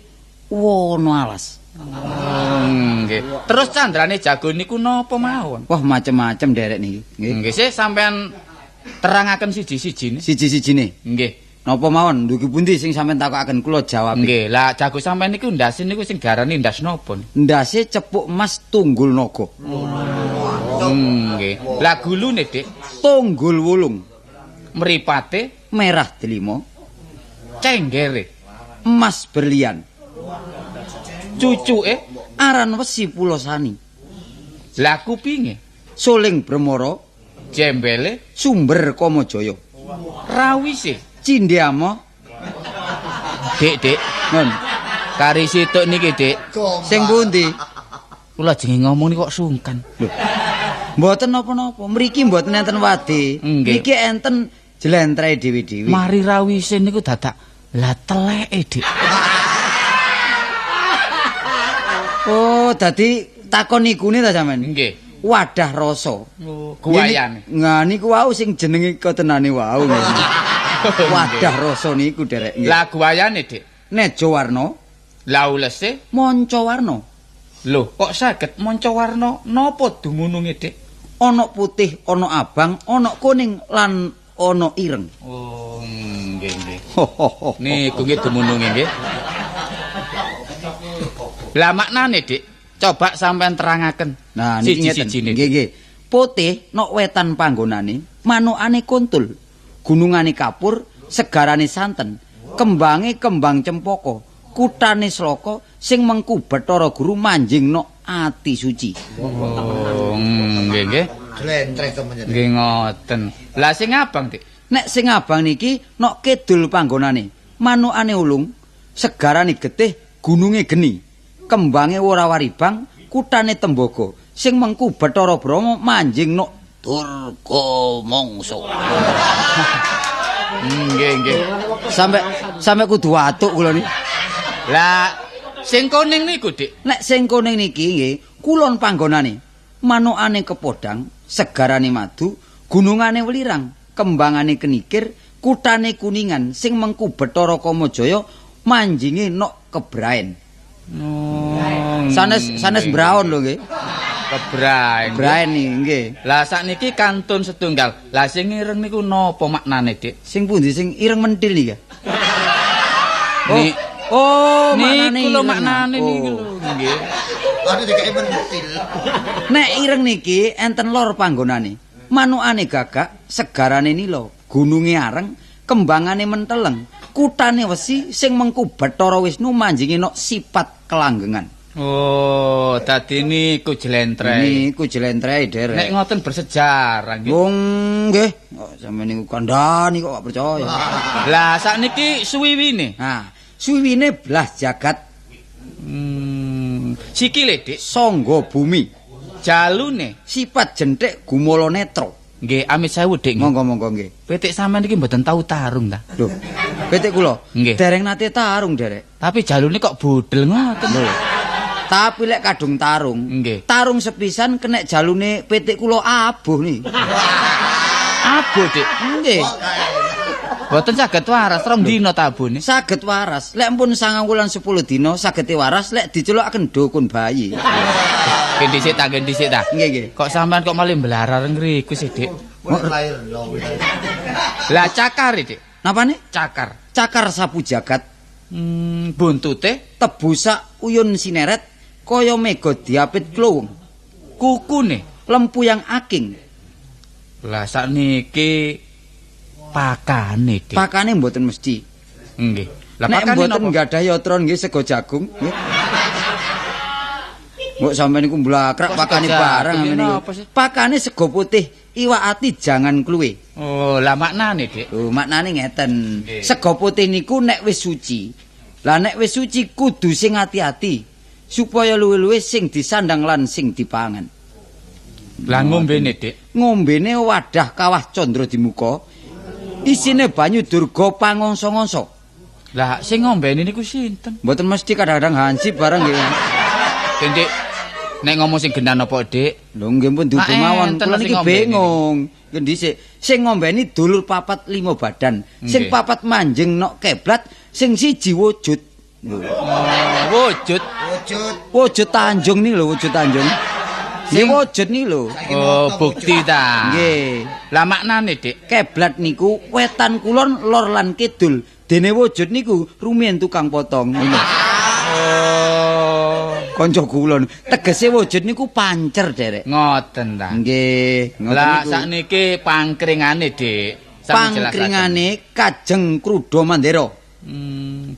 wana alas. Nggih. Terus candrane jago niku napa mawon? Wah, macem-macem derek niki. Nggih, sih sampean terangaken siji-sijine. Siji-sijine. Nggih. Napa mawon? Ndugi pundi sing sampean takokaken kula jawab. Nggih, lah jago sampean niku ndase niku sing garani ndas napa? Ndase cepuk emas tunggul naga. Nggih. Lah gulune, Dik, Tunggul wulung. mripate Merah delima. cenggere. Emas berlian. Cucuke Aran wesi pulosani. lah kupinge, Suling Bremara. jembele, Sumber Kamajaya. rawise. Cindiama. Dik. Ngon. Kari situk niki, Dik. Sing pundi? Kula jenenge ngomong niki kok sungkan. Mboten napa-napa. Mriki mboten enten wade. Nggih. Niki enten jlentreh dewi-dewi. Mari rawise niku dadak lah teleke, Dik. Oh, dadi takon ikune ta sampean? Nggih. Wadah rasa. Guayane. Nah niku wau sing jenenge kotenane wau. Wadah rasa niku derek. Lah guayane, Dik. Nejo warna, Lah ulese, manca warna. lho, kok saged manca warna napa dumununge, Dik? ana putih, ana abang, ana kuning lan ana ireng. Oh, nggih nggih. Niku nggih dumununge nggih. Lah maknane, Dik, coba sampean terangaken. Nah, niki ngeten. Siji-sijine. Nggih nggih. Putih nok wetan panggonane, manukane kuntul. Gunungane kapur, segarane santen. Kembange kembang cempaka, kutane sloka sing mengku Bathara Guru manjing nok ati suci. Oh, nggih nggih. Jlentreh temen. Nggih ngoten. Lah sing abang, Dik. Nek sing abang niki nok kidul panggonane, manukane ulung, segarane getih, gununge geni. Kembange ora waribang, kutane tembaga, sing mengku Bathara Brahma manjing nok Durga Mangsa. Nggih nggih. Sampe kudu watuk kula niki. Lah sing kuning niku, Dik. Nek sing kuning niki nggih kulon panggonane. Manukane kepodang, segarane madu, gunungane welirang, kembangane kenikir, kutane kuningan sing mengku Bathara Kamajaya manjinge nok kebraen. Oh, Sanes braon lho nggih. kebraen. Braen nggih. Lah sakniki kantun setunggal. Lah sing ireng niku napa maknane, Dik? Sing pundi sing ireng mentil niki? Ni Maknane niku lho ireng. maknane Oh. niku lho, nggih. Anu dikake mentil. Nek ireng niki enten lor panggonane. Manukane gagak, segarane nila, gununge areng, kembangane menteleng, kutane wesi sing mengku Bathara Wisnu manjingi nok sipat kelanggengan. Oh, dadi niku jlentreh. Niku jlentreh derek. Nek ngoten bersejarah nggih. Wong nggih, kok sampeyan niku kandhani kok gak percaya. Lah sakniki suwiwine. Nah, suwiwine belah jagat Sikile, Dik. sangga bumi, Jalune. sipat jenthik gumala netra. Nggih, amit sewu, Dik. Monggo-monggo nggih. Pitik sampean iki mboten tau tarung ta. Lho, pitik kula Nggih. dereng nate tarung derek. Tapi jalune kok budel ngoten. Lho. Tapi lek kadung tarung, Nggih. tarung sepisan kenek jalune pitik kula abuh nih. Abuh, Dik. Nggih. Mboten saged waras rong dina tabune. Saged waras. Lek pun 9 wulan 10 dina saged waras lek dicelukaken dukun bayi. Nggih dhisik ta, nggih dhisik ta. Nggih nggih. Kok sampean kok malih mblarar ngriku sih, Dik? Lah cakar, Dik. Napane? Cakar. Cakar sapu jagat, Buntute, tebusak uyun sineret, kaya mega diapit klowung, kukune. lempu yang aking. Lah sakniki pakane, Dik. Pakane mboten mesti. Nggih. Lah Nek pakane mboten napa? nggadhahi yatra nggih sego jagung, nggih. Mbok sampeyan niku mblakrak Kok pakane sego barang jagung, niku. napa sih? Pakane sego putih, iwak ati jangan kluwe. Oh, lah maknane, Dik. Oh, maknane ngeten. Nggih. Sego putih niku nek wis suci. Lah nek wis suci kudu sing ati-ati supaya luwih-luwih sing disandang lan sing dipangan. Lah ngombene, Dik. Ngombene wadah kawah candra di muka. Isine banyu durga pangongso-ngongso. Lah sing ngombene niku sinten? Mboten mesti kadang-kadang hansip bareng nggih. Dik, nek ngomong sing gendan apa, Dik? Lho nggih pun dudu Ah, mawon. enten Kula sing niki ngombeni. bingung. Nggih dhisik. Sing ngombeni dulur 4-5 badan. Sing Nggih. 4 manjing nok keblat, sing siji wujud. Wujud. Wujud Tanjung nih lho, wujud Tanjung. Nggih wujud nih lho. Oh, bukti ta. Nggih. Lah maknane, Dik. Keblat niku wetan kulon, lor lan kidul. Dene wujud niku rumiyin tukang potong. Oh, Kanca kulon. Tegese wujud niku pancer, Derek. ngoten ta. Nggih, ngoten Lah niku. sakniki pangkringane, Dik. Sami jelasaken. Pangkringane Kajeng Kruda Mandera.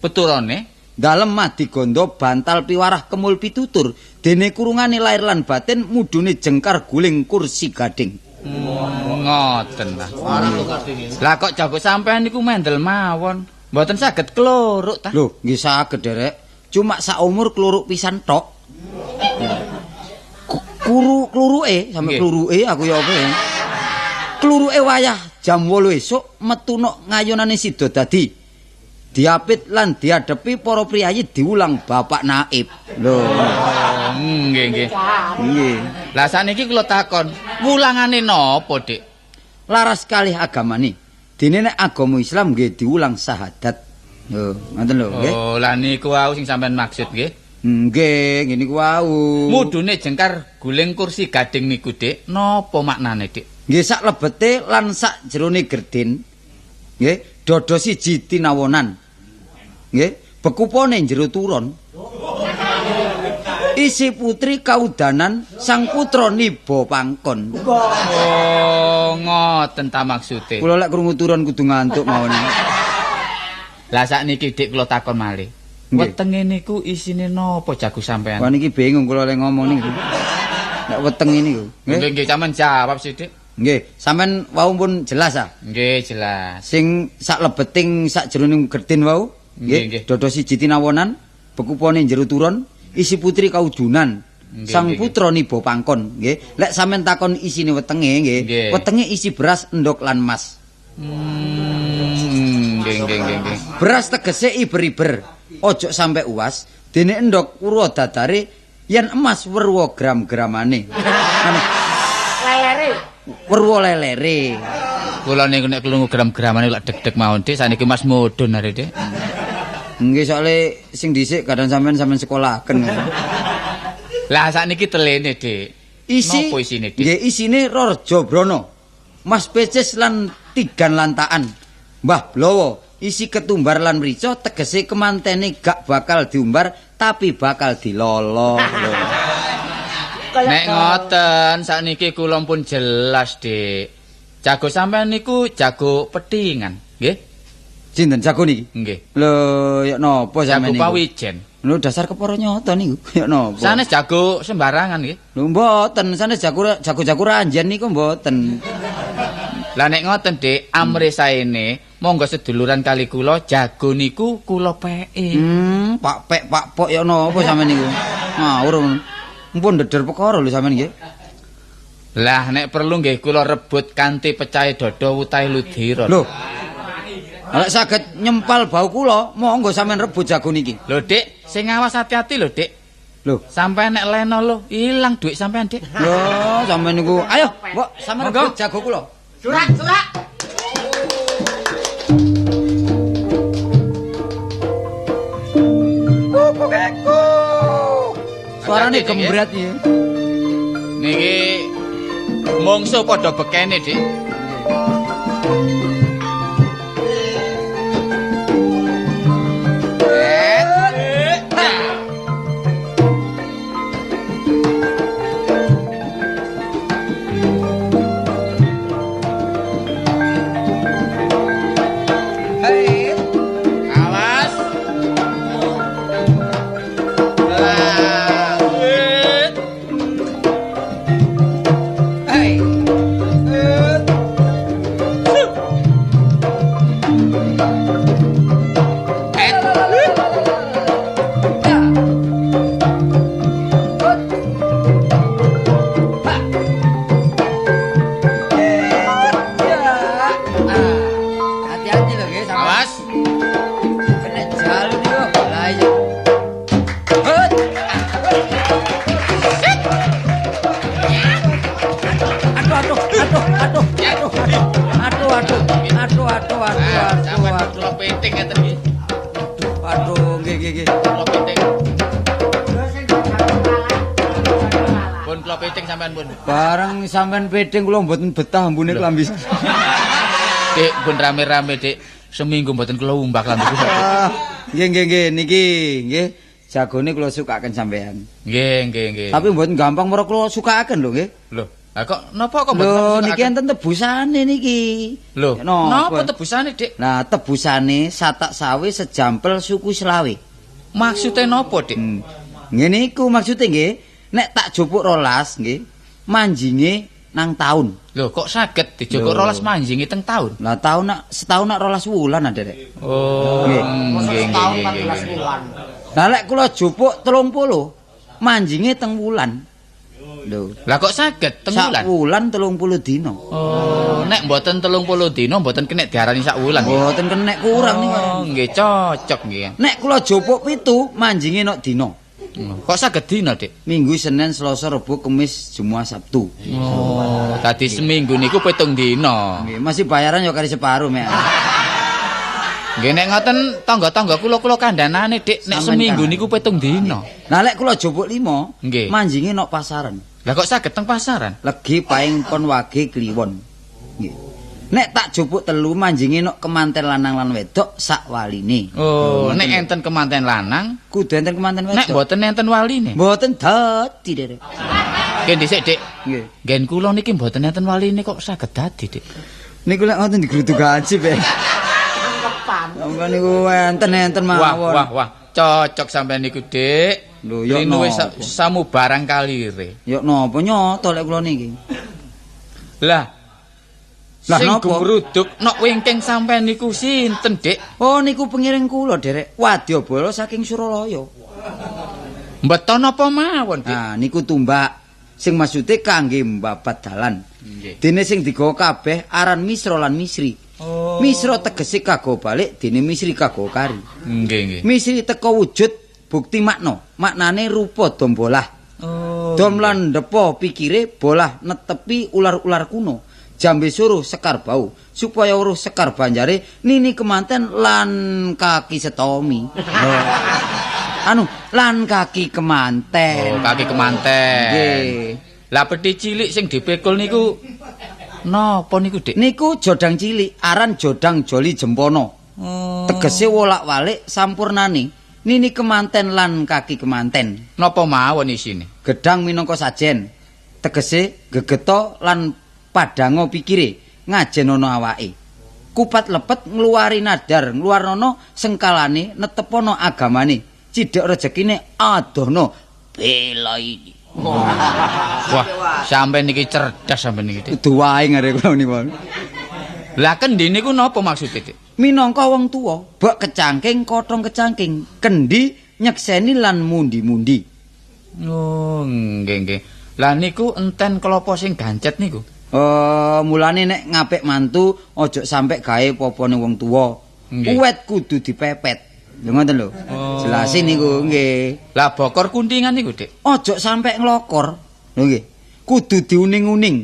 Peturane. Dalem madigondo bantal piwarah kemul pitutur. Dene kurungane lair lan batin mudune jengkar guling kursi gading. Ngoten ta. Lah kok jago sampean niku mendel mawon. Mboten saged kluruk ta. Lho, nggih saged, Derek. Cuma saumur kluruk pisan tok. Kluruke sampe Nggih. kluruke aku ya apa ya. Kluruke wayah jam 8 esuk metu nok ngayonane Sidodadi. Diapit lan diadepi para priyayi diulang Bapak Naib. Lho, Nggih, nggih. nggih. Lah sakniki kula takon, wulangane napa, Dik? Laras kalih agamane. Dene nek agama Islam nggih diulang syahadat. Lho, ngoten lho, nggih. Oh, lah niku wau sing sampean maksud nggih. Nggih, ngene ku wau. Mudune jengkar guling kursi gading niku, Dik. Napa maknane, Dik? Nggih sak lebete lan sak jerone gerdin. Nggih, dodo siji tinawonan. Nggih, bekupone jero turon. Isi putri kaudanan sang putra niba pangkon. Oh, ngoten ta maksude. Kula lek krungu turon kudu ngantuk mawon. Lah sakniki Dik kula takon malih. Nggih. Wetenge niku isine napa jago sampean? Wah niki bingung kula lek ngomong niku. Nek weteng niku. Nggih, nggih, sampean jawab sih, Dik. Nggih, sampean wau pun jelas ah. Nggih, jelas. Sing sak lebeting sak jeroning gerdin wau, Nggih, nggih. nggih, dodo siji tinawonan, bekupone jero turon, isi putri kaudunan. Nggih, Sang nggih, putra niba pangkon, nggih. Lek sampean takon isine wetenge, nggih. Nggih. Wetenge isi beras, endhog lan emas. Nggih, nggih, nggih. Beras tegese iber-iber, ojo sampe uwas. Dene endhog urwa dadare, yen emas werwa gram-gramane. Lelere. Werwa lelere. Kula niku nek krungu gram-gramane lak deg-deg mawon, Dik. Saniki Mas mudhun are, Dik. Nggih soalé sing dhisik kadang sampean sekolahaken. Lah sakniki telene, Dik. Isi Napa isine, Dik? nggih isine Raja Brana. Mas Peces lan Tigan Lantaan. Mbah Blowo isi ketumbar lan mrica tegese kemantene gak bakal diumbar tapi bakal dilolo. Nek ngoten sakniki kula pun jelas, Dik. Jago sampean niku jago petingan, nggih? Sinten jago niki? Nggih. Lho, ya napa Jago sampean niku? pawijen. Lho dasar kepara nyata niku. Ya napa? Sanes jago sembarangan nggih. Lho mboten, sanes jago ranjen niku mboten. Lah nek ngoten, Dik, amre saene monggo seduluran kali kula jago niku kula peke. Pak Pok ya napa sampean niku? Ngawur. Mumpun ndeder perkara lho sampean nggih. Lah nek perlu nggih kula rebut kanthi pecahe dada utahe ludira. Lho. Lek saged nyempal bau kula, monggo sampean rebut jago niki. Lho, Dik, sing awas hati-hati lho, Dik. Lho, Sampeyan nek leno lho, ilang duit sampean, Dik. lho sampean niku. Ayo, Mbok, sampean Monggo. rebut jago kula. Surak. Suarane Hati-hati, Dik, ya. gembrat iki. Niki mungsuh padha bekene, Dik. Awas. Lah, wit. Hati-hati lho nggih sampean. Awas. Kena jalu niku. Lah iya. Hut. Sampeyan kula penting ngeten nggih. Aduh, nggih. Kula penting. Pun kula penting sampean pun. Bareng sampean pedeng kula mboten betah ambune klambi. Dik, pun rame-rame, Dik. Seminggu mboten kula umbak lambe kula. Ah, nggih niki nggih jagone kula sukaken sampean. Nggih. Tapi mboten gampang mara kula sukaken lho nggih. Lho, lah kok napa kok Lho mboten niki enten tebusane niki. Lho, Ya, napa tebusane, Dik? Nah, tebusane satak sawe sejampel suku selawe. Maksude napa, Dik? Ngene iku maksude nggih, nek tak jupuk rolas nggih, manjinge nang taun. Lho, kok saged dijokok Lho. rolas manjingi teng taun? Lah setahun nak rolas wulan Derek. Oh, Nggih. nggih. Lah lek kula jupuk 30, manjinge teng wulan. Lho, Lah kok saged teng sak wulan? wulan 30 dina. Oh, nek mboten 30 dina mboten kena diarani sak wulan. nggih. Mboten kenek kurang niku. Oh, nggih cocok nggih. Nek kula jupuk 7, manjinge nok dina. Kok saged dina, Dik? Minggu, Senin, Selasa, Rebo, Kamis, Jumat, Sabtu. Oh, tadi seminggu niku 7 dina. Nggih, masih bayaran ya kali separuh mek. Nggih nek ngoten tangga-tangga kula kandhanane Dik, nek Sampeyan seminggu kan. niku 7 dina. Lah lek kula jupuk 5, Nggih. manjinge nok pasaran. Lah kok saged teng pasaran? Legi paing kon wage kliwon. Nggih. Nek tak jupuk 3 manjinge nok kemanten lanang lan wedok sak waline. Oh, nek enten kemanten lanang, Kudu enten kemanten wedok. nek mboten enten waline. Mboten dadi, Derek. Nggih dhisik Dik. Nggih. Gen kula niki mboten enten waline kok saged dadi Dik. Niku lek ngoten digrudu gaji, Pak. Sampeyan niku enten-enten mawon. Wah, cocok sampean niku, Dik. Lho, ya Linu wis napa? samu barang kalire. Ya napa nyoto lek kula niki. Lah sing napa? gumruduk nok wingking sampean niku sinten, Dik? Oh niku pengiring kula, Derek. Wadyabala saking Suralaya. Mbeton apa mawon, Dik? Nah, niku tumbak sing maksude kangge mbabat dalan. Nggih. Dene sing digawa kabeh aran Misra lan Misri. Oh. Misra tegese kago balik, dene Misri kago kari. Nggih. Misri teka wujud bukti makna. Maknane rupa dom bolah. Oh. Dom lan ndepa pikire bolah netepi ular-ular kuno. Jambe suruh sekar bau supaya weruh sekar banjare nini kemanten lan kaki setomi. Lan kaki kemanten. Oh, kaki kemanten. Nggih. Lah peti cilik sing dipikul niku napa niku, Dik? Niku jodang cilik aran jodang joli jempono. Oh. Tegese wolak-walik sampurnane nini kemanten lan kaki kemanten. Napa mawon isine? Gedang minangka sajen. Tegese gegeto lan padango pikire ngajenono awake. Kupat lepet ngluwari nadar, ngluwarnono sengkalane netepono agamane. Cidhek rezekine adohno bela ini. Wah, sampean niki cerdas sampean niki, Dik. Kudu wae ngare kula niku. Lah kendi niku napa maksude, Dik? Minangka wong tuwa, bak kecangking kothong kecangking, kendi nyekseni lan mundi-mundi. Oh, nggih. Lah niku enten kelapa sing gancet niku. Mulane nek ngapik mantu aja sampe gawe popone wong tuwa. Nggih. Uwet kudu dipepet. Lho ngoten lho. Jelasin niku nggih. Lah bokor kuntingan niku, Dik. Aja sampe nglokor. Lho nggih. Kudu diuning-uning.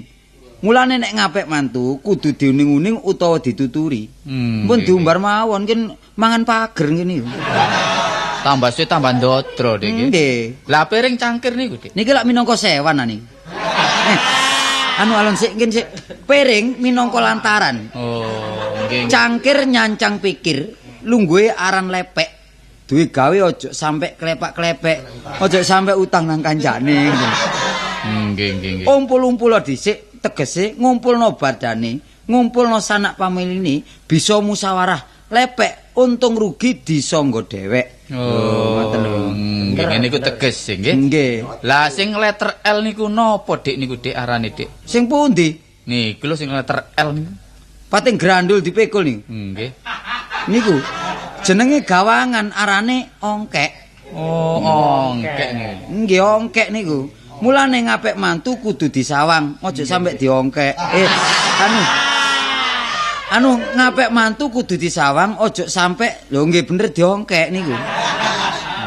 Mulane nek ngapik mantu kudu diuning-uning utawa dituturi. Pun nggih, diumbar mawon kin mangan pager ngene. Tambah suwe tambah ndodro, Dik. Nggih. Lah piring cangkir niku, Dik. Niki lak minangka sewan niki. Alon sik nggih sik. Piring minangka lantaran. Oh, nggih. Cangkir nyancang pikir, lungguhe aran lepek. Duwe gawe aja sampe klepak-klepek. Aja sampe utang nang kancane. Nggih. Umpul-umpul dhisik tegese ngumpulno badane, ngumpulno sanak pamiline bisa musyawarah. Lepek untung rugi disangga dhewek. Oh, ngoten lho. Nggih niku teges nggih. Nggih. Lah sing letter L niku napa, Dik niku, Dik arane, Dik? Sing pundi? Niku lho sing letter L niku. Pating grandul dipikul niku. Nggih. Niku jenenge gawangan arane ongkek. Oh, ongkek niku. Nggih ongkek niku. Mulane ngapik mantu kudu disawang, aja sampe diongkek. Anu ngapik mantu kudu disawang, aja sampe lho nggih bener diongkek niku.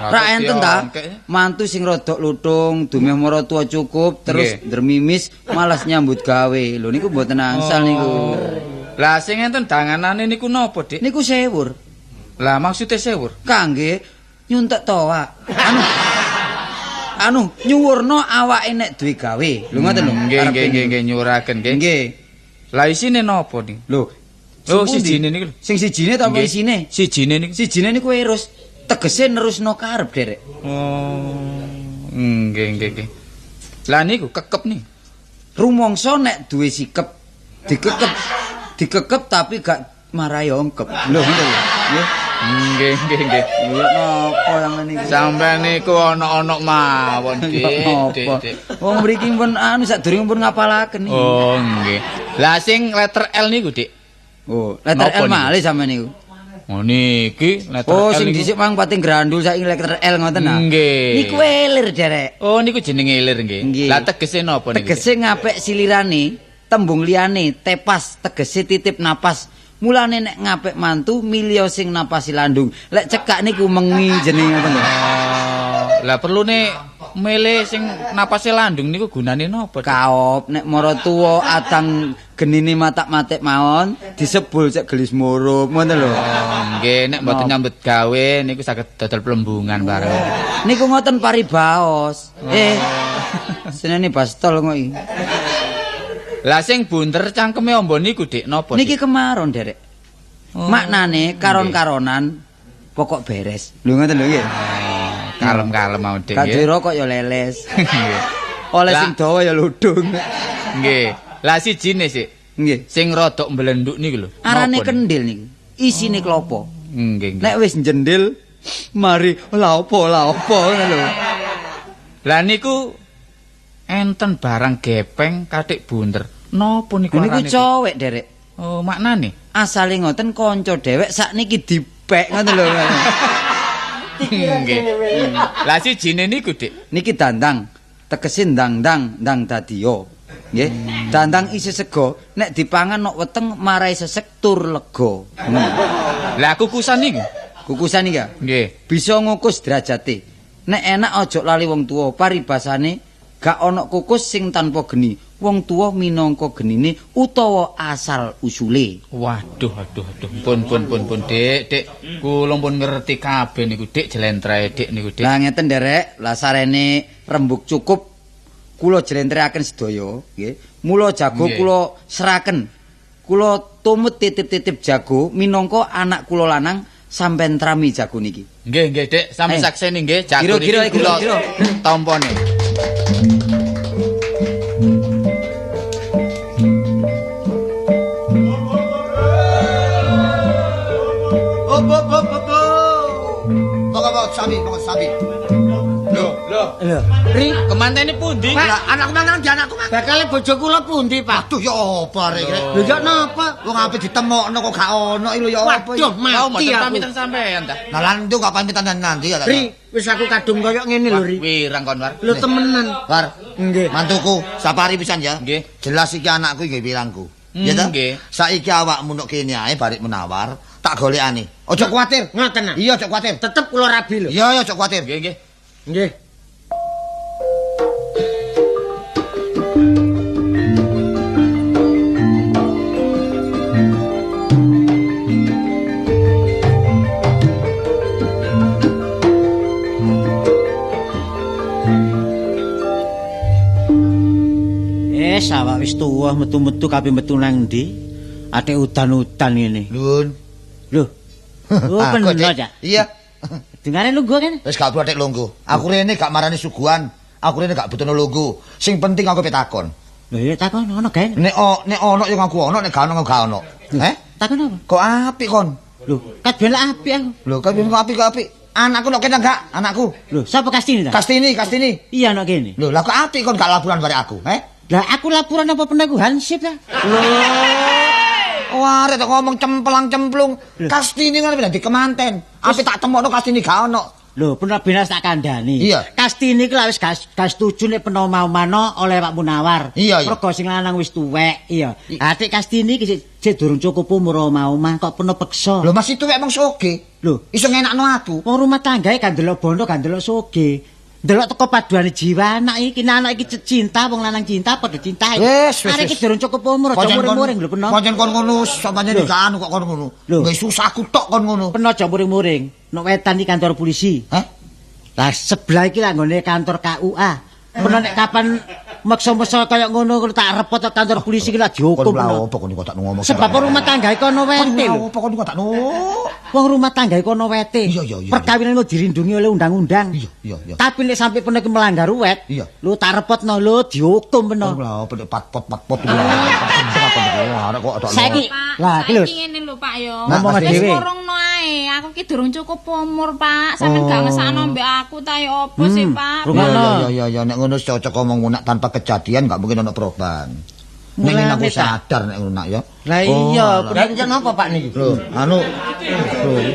Ra enten ta? Mantu sing rodok lutung, dumeh maratuwa cukup, terus dermimis malas nyambut gawe. Lho niku mboten angsal niku. Lah sing enten danganane niku napa, Dik? Niku sewur. Lah maksude sewur. Kangge nyuntek toa. Anu nyuwurno awake nek duwe gawe. Lho ngoten lho. Nggih nyuraken nggih. Nggih. Lah isine napa nih? Lho. Oh sijine niku lho. Sing sijine ta apa isine? Sijine niku. Sijine niku erus. Tegese nerusno karep, Derek. Oh. Nggih. Lah niku kekep nih. Rumangsa nek duwe sikep dikekep tapi gak marai ongkep. Lho ngoten lho. Nggih. Nggih. Lho napa yang niku? Sampeyan niku ana-ana mawon, Dik. Wong mriki pun anu sadurunge pun ngapalaken iki. Oh, nggih. Lah sing letter L niku, Dik. Oh, letter Napa L niku? malih sampeyan niku. Oh niki letter Oh, L sing niku. dhisik mang pating grandul saiki letter L ngoten ah. Nggih. Niku elir, Derek. Oh niku jenenge ilir nggih. Nggih. Lah tegese napa niku? Tegese ngapik silirane, tembung liyane tepas tegese titip napas. Mulane nek ngapik mantu milya sing napasi landung. Lek cekak niku mengi jenenge ngoten lho. Lah perlune mele sing napase landung niku gunane napa? Kaop nek mara tuwa adang genine matak-matik mawon disebul cek gelis murup ngoten lho. Oh, nggih nek mboten nyambut gawe niku saged dodol plembungan bareng. Niku ngoten paribaos. Senene bastol kok iki. Lah sing bunder cangkeme ombo niku Dik napa? Niki kemaron, Derek. Maknane karon-karonan pokok beres. Lho ngoten lho nggih. Kalem-kalem mau Dik. Kadhe rokok ya leles. Oleh sing dawa ya ludung. Nggih. Lah sijine sik. Nggih. Sing rodok mblenduk niku lho. Arane Napa kendil niku. Isine klopo. Nggih. Nek wis njendil mari la opo ngono lho. Lah niku enten barang gepeng kathik bunder. Napa niku Niku arane? cowek, Derek. Oh, maknane. Asale ngoten kanca dhewek sakniki dipek ngoten lho. Nggih. Lah sijine niku Dik. Niki dandang tegese ndang-ndang ndang dadiya. Nggih. Dandang isi sego nek dipangan nok weteng marai sesek tur lega. Lah kukusan niku. Kukusan iki ya. Nggih. Bisa ngukus derajate. Nek enak aja lali wong tuwa, paribasane gak ana kukus sing tanpa geni. Wong tuwa minangka genine utawa asal usule. Waduh, aduh. Pun, Dik. Kula pun ngerti kabeh niku, Dik, jlentreh Dik niku, Dik. Lah ngeten Derek, lah sarene rembug cukup kula jlentrekaken sedaya, nggih. Mula jago Nggih. kula seraken. Kula tumut titip-titip jago minangka anak kula lanang sampean trami jago niki. Nggih, Dik, sami sakseni nggih, jago Kira-kira, niki kula kira-kira. tampane. Pokok sapi. Lho, Ri, kemantene pundi? Lah anakku nang ndi anakku? bakale bojo kula pundi, Pak? Aduh ya apa rek. Lho ya napa? Wong ape ditemokno kok gak ono iki lho ya apa. Waduh, Kau mati mboten aku. pamitan sampean ta? Lah lan nduk gak pamitan nanti ya. Ri, wis aku kadung koyo ngene lho, Ri. Wirang kon war. Lho temenan. War, Nggih. mantuku, sapari pisan ya. Nggih. Jelas iki anakku nggih pirangku. Ya ta? Nggih. Saiki awakmu nok kene ae barik menawar, tak golekane. Aja kuwatir. Ngoten ah. Iya, aja kuwatir. Tetep kula rabi lho. Iya, aja kuwatir. Nggih. Nggih. Awak wis tuwa metu-metu kabeh metu nang ndi? Ate udan-udan ngene. Lun. Lho. Oh, Aku, bener Dik. ya. Iya. Dengane lungguh kene. Wis gak protek lungguh. Aku rene gak marani suguhan. Aku rene gak butuh lungguh. Sing penting aku petakon. Lho ya takon ono gae. Nek ono yang aku ono, nek gak ono gak ono. Takon apa? Kok apik kon? Lho, kadben lak apik aku. Lho, kok apik. Anakku nok kene gak? Anakku. Lho, sapa Kastini ta? Kastini. Iya nok kene. Lho, lah kok apik kon gak laporan bare aku, Lah aku laporan apa peneguhan sip ta? Wah, arek tok ngomong cemplang-cemplung. Kastini kan di kemanten. Apik tak temokno Kastini gak ono. Lho, pernah binas tak kandhani. Iya. Kastini ki wis gak setuju nek peno mau-mano oleh Pak Munawar. Iya. Mergo sing lanang wis tuwek, iya. Atik Kastini ki sik durung cukup umur omah kok peno peksa. Lho, masih tuwek mong soge. Lho, Iso ngenakno aku. wong rumah tanggae kan delok bondo kan delok soge. Delok teko paduane jiwa anak iki cinta wong lanang cinta padha cinta. Wis. Arek iki durung cukup umur aja muring-muring lho peno. Pancen kon ngono, sampeyan iki gak anu kok kon ngono. Lho. Wis susahku tok kon ngono. Peno aja muring-muring. Nek wetan iki kantor polisi. Lah sebelah iki lah nggone kantor KUA. Peno nek kapan maksa-maksa kaya ngono tak repot ke kantor polisi iki lah dihukum. Kon opo kon kok tak ngomong. Sebab rumah tangga iki ono wete lho. Opo kon kok tak Wong rumah tangga iki ono wete. Iya. Perkawinan iku dirindungi oleh undang-undang. Iya. Tapi nek sampai peno iki melanggar wet, Iya. lho tak repotno lho dihukum peno. Lah opo pat-pot. Arek kok tak. Saiki lah iki lho. Saiki ngene lho Pak yo. Ngomong Wis dhewe. ngurungno ae. Aku ki durung cukup umur, Pak. Sampeyan gak ngesakno mbek aku ta yo opo sih, Pak? Iya, nek ngono cocok ngomong nak tanpa kejadian gak mungkin ono perubahan. Nek ngene aku sadar nek ngono nak ya. Lah iya, penyakit napa Pak niki? Lho, anu.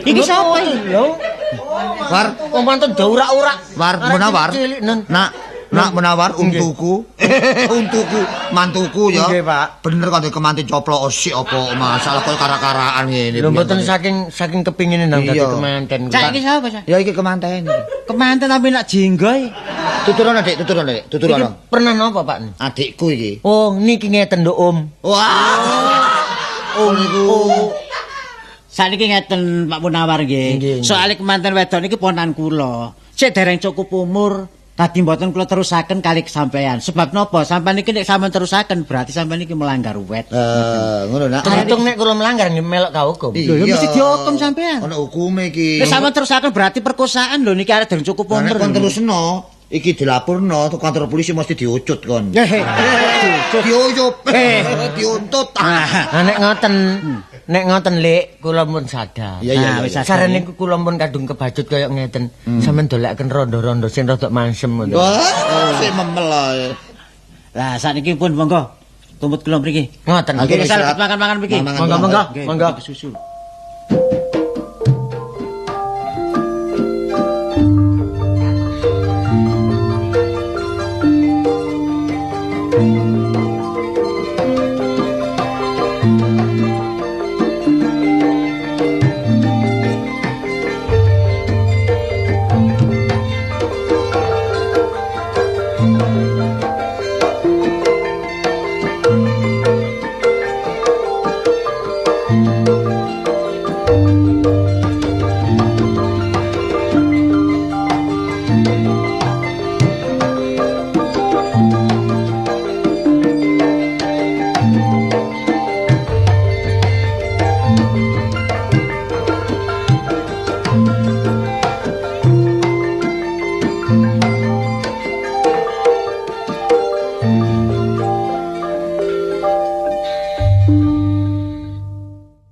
Iki sapa iki? Lho. War, Wong mantun urak-urak. Munawar. Nak, Nak menawar untuku. Untuku, mantuku ya. Nggih, Pak. Bener kok kemanten coplok osik apa masalah kok kara-karaan ngene. Lho mboten saking kepingine nang dadi Iya. kemanten. Cak iki sapa, Cak? Ya iki kemanten iki. Kemanten tapi nak jenggoy. Tuturono, Dik, tuturono, Dik. Iki Tuturono. pernah napa, Pak? Adikku iki. Oh, niki ngeten nduk Om. Wah. Oh. Saniki ngeten Pak Munawar Nggih, nggih. nggih. Soale kemanten wedok niki ponan kula. Sik dereng cukup umur, dadi mboten kula terusaken kali sampean. Sebab napa? Sampean niki nek sampean terusaken berarti sampean niki melanggar wet. Ngono nak. Terhitung nek kula melanggar nggih melok ka hukum. Lho ya mesti dihukum sampean. Ono hukume iki. Nek sampean terusaken berarti perkosaan lho niki arep dereng cukup Nek umur. kon terusno, iki dilapurno ke kantor polisi mesti diucut kon. Diuyup. Diuntut. Nah nek ngoten Lek, kula pun sadar. Iya, iya, Nah, iya, wis iya. sadar. Sarene kula pun kadung kebacut kaya ngeten. Sampeyan dolekaken rondo-rondo sing rada mansem ngono. Wah, sik memel ae. Lah sakniki pun monggo tumput kula mriki. Ngoten. Oke, Nggih, istirahat. makan-makan mriki. Mangan. Monggo, monggo, Nggih, monggo. susu.